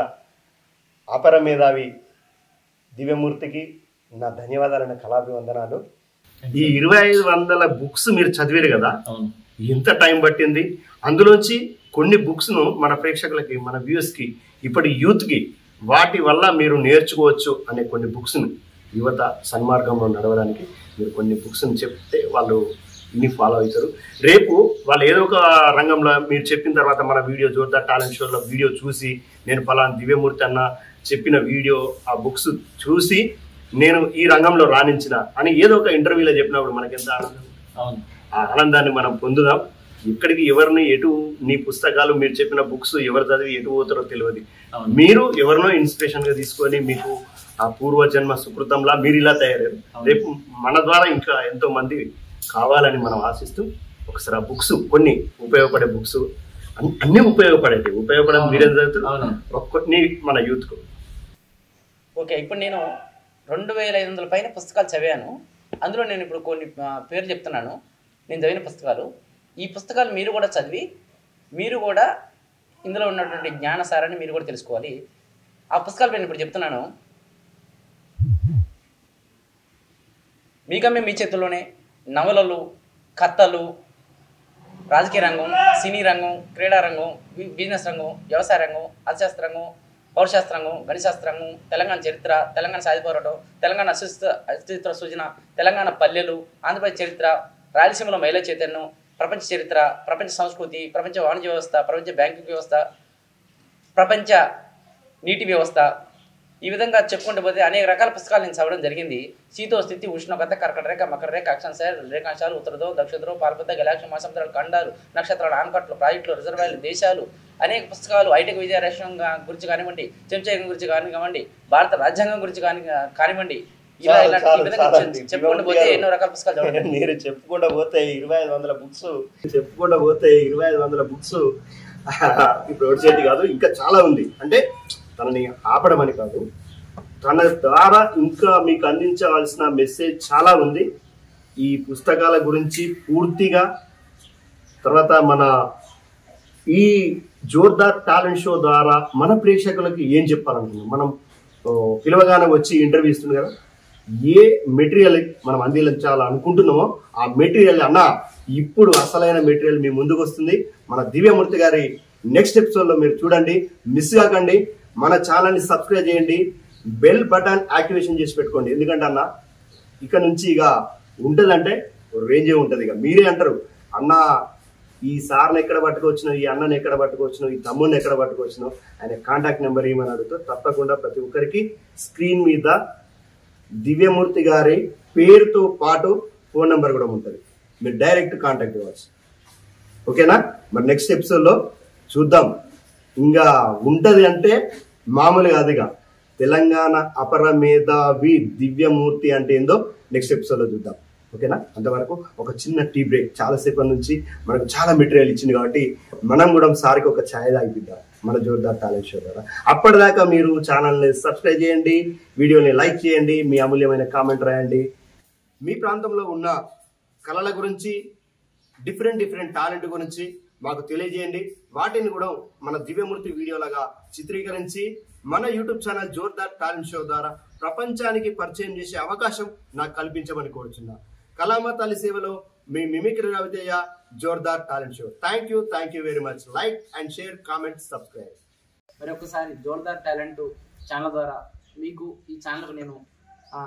[SPEAKER 1] అపర మేధావి దివ్యమూర్తికి నా ధన్యవాదాలైన కళాభివందనాలు. ఈ 2500 బుక్స్ మీరు చదివారు కదా, ఎంత టైం పట్టింది? అందులోంచి కొన్ని బుక్స్ను మన ప్రేక్షకులకి, మన వ్యూస్కి, ఇప్పటి యూత్కి వాటి వల్ల మీరు నేర్చుకోవచ్చు అనే కొన్ని బుక్స్ను, యువత సన్మార్గంలో నడవడానికి మీరు కొన్ని బుక్స్ని చెప్తే వాళ్ళు ఇన్ని ఫాలో అవుతారు. రేపు వాళ్ళు ఏదో ఒక రంగంలో మీరు చెప్పిన తర్వాత మన వీడియో జోర్దార్ టాలెంట్ షోలో వీడియో చూసి నేను ఫలానా దివ్యమూర్తి అన్న చెప్పిన వీడియో ఆ బుక్స్ చూసి నేను ఈ రంగంలో రాణించిన అని ఏదో ఒక ఇంటర్వ్యూలో చెప్పినప్పుడు మనకి ఎంత ఆనందం. ఆ ఆనందాన్ని మనం పొందుదాం. ఇక్కడికి ఎవరిని ఎటు, నీ పుస్తకాలు మీరు చెప్పిన బుక్స్ ఎవరు చదివి ఎటు పోతారో తెలియదు. మీరు ఎవరినో ఇన్స్పిరేషన్ గా తీసుకొని మీకు ఆ పూర్వజన్మ సుకృతంలా మీరు ఇలా తయారయ్యారు. రేపు మన ద్వారా ఇంకా ఎంతో మంది కావాలని మనం ఆశిస్తూ ఒకసారి ఆ బుక్స్, కొన్ని ఉపయోగపడే బుక్స్, అన్ని ఉపయోగపడేది మీరేం చదువుతారు కొన్ని మన యూత్ కు.
[SPEAKER 3] ఓకే, ఇప్పుడు నేను 2500 పైన పుస్తకాలు చదివాను. అందులో నేను ఇప్పుడు కొన్ని పేర్లు చెప్తున్నాను, నేను చదివిన పుస్తకాలు. ఈ పుస్తకాలు మీరు కూడా చదివి మీరు కూడా ఇందులో ఉన్నటువంటి జ్ఞానసారాన్ని మీరు కూడా తెలుసుకోవాలి. ఆ పుస్తకాలు నేను ఇప్పుడు చెప్తున్నాను. మీకమ్మే మీ చేతుల్లోనే నవలలు, కథలు, రాజకీయ రంగం, సినీ రంగం, క్రీడా రంగం, బిజినెస్ రంగం, వ్యవసాయ రంగం, అర్థశాస్త్ర రంగం, పౌరశాస్త్ర రంగం, గణితశాస్త్ర రంగం, తెలంగాణ చరిత్ర, తెలంగాణ సాయుధ పోరాటం, తెలంగాణ అస్తిత్వ సూచన, తెలంగాణ పల్లెలు, ఆంధ్రప్రదేశ్ చరిత్ర, రాయలసీమలో మహిళా చైతన్యం, ప్రపంచ చరిత్ర, ప్రపంచ సంస్కృతి, ప్రపంచ వాణిజ్య వ్యవస్థ, ప్రపంచ బ్యాంకింగ్ వ్యవస్థ, ప్రపంచ నీటి వ్యవస్థ, ఈ విధంగా చెప్పుకుంటూ పోతే అనేక రకాల పుస్తకాలు నేను చదవడం జరిగింది. శీతోస్థితి, ఉష్ణోగ్రత, కర్కట రేఖ, మకర రేఖ, అక్షాంశాలు, రేఖాంశాలు, ఉత్తరదో, దక్షిణదో, పాల్పద, గెలాక్ష, మహాసముద్రాలు, ఖండాలు, నక్షత్రాలు, ఆనకట్లు, ప్రాజెక్టులు, రిజర్వాయర్లు, దేశాలు, అనేక పుస్తకాలు, హైటెక్ విద్యారాష్ట్రం గురించి కానివ్వండి, చెంచాయకం గురించి కానివ్వండి, భారత రాజ్యాంగం గురించి కానివ్వండి, ఇలా ఈ విధంగా చెప్పుకుంటూ పోతే ఎన్నో రకాల పుస్తకాలు చదవండి.
[SPEAKER 1] మీరు చెప్పుకుంటూ పోతే 2500 బుక్స్ ఇప్పుడు వచ్చేది కాదు, ఇంకా చాలా ఉంది. అంటే తనని ఆపడం అని కాదు, తన ద్వారా ఇంకా మీకు అందించవలసిన మెసేజ్ చాలా ఉంది. ఈ పుస్తకాల గురించి పూర్తిగా తర్వాత మన ఈ జోర్దార్ టాలెంట్ షో ద్వారా మన ప్రేక్షకులకి ఏం చెప్పాలనుకున్నాం. మనం పిలవగానే వచ్చి ఇంటర్వ్యూ ఇస్తుంది కదా, ఏ మెటీరియల్ మనం అందించాలనుకుంటున్నామో ఆ మెటీరియల్ అన్న ఇప్పుడు అసలైన మెటీరియల్ మీ ముందుకు వస్తుంది. మన దివ్యమూర్తి గారి నెక్స్ట్ ఎపిసోడ్లో మీరు చూడండి, మిస్ కాకండి. మన ఛానల్ని సబ్స్క్రైబ్ చేయండి, బెల్ బటన్ యాక్టివేషన్ చేసి పెట్టుకోండి. ఎందుకంటే అన్న ఇక నుంచి ఇక ఉంటుందంటే రేంజే ఉంటుంది. ఇక మీరే అంటారు, అన్న ఈ సార్ని ఎక్కడ పట్టుకొచ్చినావు, ఈ అన్నని ఎక్కడ పట్టుకొచ్చినావు, ఈ తమ్ముడిని ఎక్కడ పట్టుకొచ్చినావు, ఆయన కాంటాక్ట్ నెంబర్ ఏమని అడుగుతూ తప్పకుండా ప్రతి ఒక్కరికి స్క్రీన్ మీద దివ్యమూర్తి గారి పేరుతో పాటు ఫోన్ నెంబర్ కూడా ఉంటుంది, మీరు డైరెక్ట్ కాంటాక్ట్ అవ్వచ్చు. ఓకేనా? మరి నెక్స్ట్ ఎపిసోడ్లో చూద్దాం. ఇంకా ఉంటది అంటే మామూలుగా అదిగా తెలంగాణ అపర మేధావి దివ్యమూర్తి అంటే ఏందో నెక్స్ట్ ఎపిసోడ్లో చూద్దాం. ఓకేనా? అంతవరకు ఒక చిన్న టీ బ్రేక్. చాలాసేపటి నుంచి మనకు చాలా మెటీరియల్ ఇచ్చింది కాబట్టి మనం కూడా సారికి ఒక ఛాయ్ తాగిద్దాం మన జోర్దార్ టాలెంట్ షో ద్వారా. అప్పటిదాకా మీరు ఛానల్ని సబ్స్క్రైబ్ చేయండి, వీడియోని లైక్ చేయండి, మీ అమూల్యమైన కామెంట్ రాయండి. మీ ప్రాంతంలో ఉన్న కళల గురించి, డిఫరెంట్ టాలెంట్ గురించి మాకు తెలియజేయండి. వాటిని కూడా మన దివ్యమూర్తి వీడియోలాగా చిత్రీకరించి మన YouTube channel Jordar talent show ద్వారా ప్రపంచానికి పరిచయం చేసే అవకాశం నాకు కల్పించమని కోరుచున్నా. కళామ తల్లి సేవలో మీ mimicry Ravi Teja, Jordar talent show. Thank you very much. Like and share, comment, subscribe.
[SPEAKER 3] మరొకసారి జోర్దార్ టాలెంట్ ఛానల్ ద్వారా మీకు ఈ ఛానల్కు నేను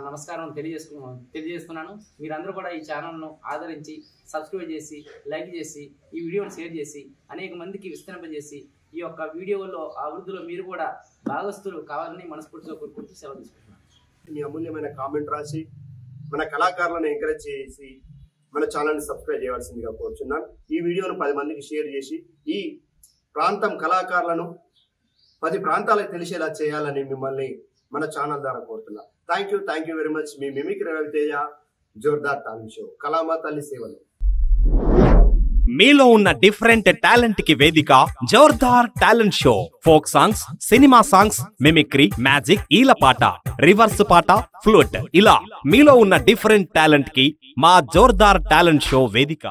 [SPEAKER 3] నమస్కారం తెలియజేస్తున్నాను. మీరందరూ కూడా ఈ ఛానల్ను ఆదరించి సబ్స్క్రైబ్ చేసి, లైక్ చేసి, ఈ వీడియోని షేర్ చేసి, అనేక మందికి విస్తరింపజేసి, ఈ యొక్క వీడియోలో అభివృద్ధిలో మీరు కూడా భాగస్తులు కావాలని మనస్ఫూర్తిగా కోరుకుంటూ సెలవు తీసుకుంటున్నాను.
[SPEAKER 1] మీ అమూల్యమైన కామెంట్ రాసి మన కళాకారులను ఎంకరేజ్ చేసి మన ఛానల్ని సబ్స్క్రైబ్ చేయవలసిందిగా కోరుచున్నాను. ఈ వీడియోను 10 మందికి షేర్ చేసి ఈ ప్రాంతం కళాకారులను 10 ప్రాంతాలకు తెలిసేలా చేయాలని మిమ్మల్ని మన ఛానల్ ద్వారా కోరుతున్నా. Thank you very much. మీ mimicry Ravi Teja, Jordar talent show, కళామ తల్లి సేవలు.
[SPEAKER 2] మీలో ఉన్న డిఫరెంట్ టాలెంట్ కి వేదిక Jordar talent show. Folk songs, cinema songs, mimicry, magic, ఈలపాట, రివర్స్ పాట, ఫ్లూట్, ఇలా మీలో ఉన్న డిఫరెంట్ టాలెంట్ కి మా జోర్దార్ టాలెంట్ షో వేదిక.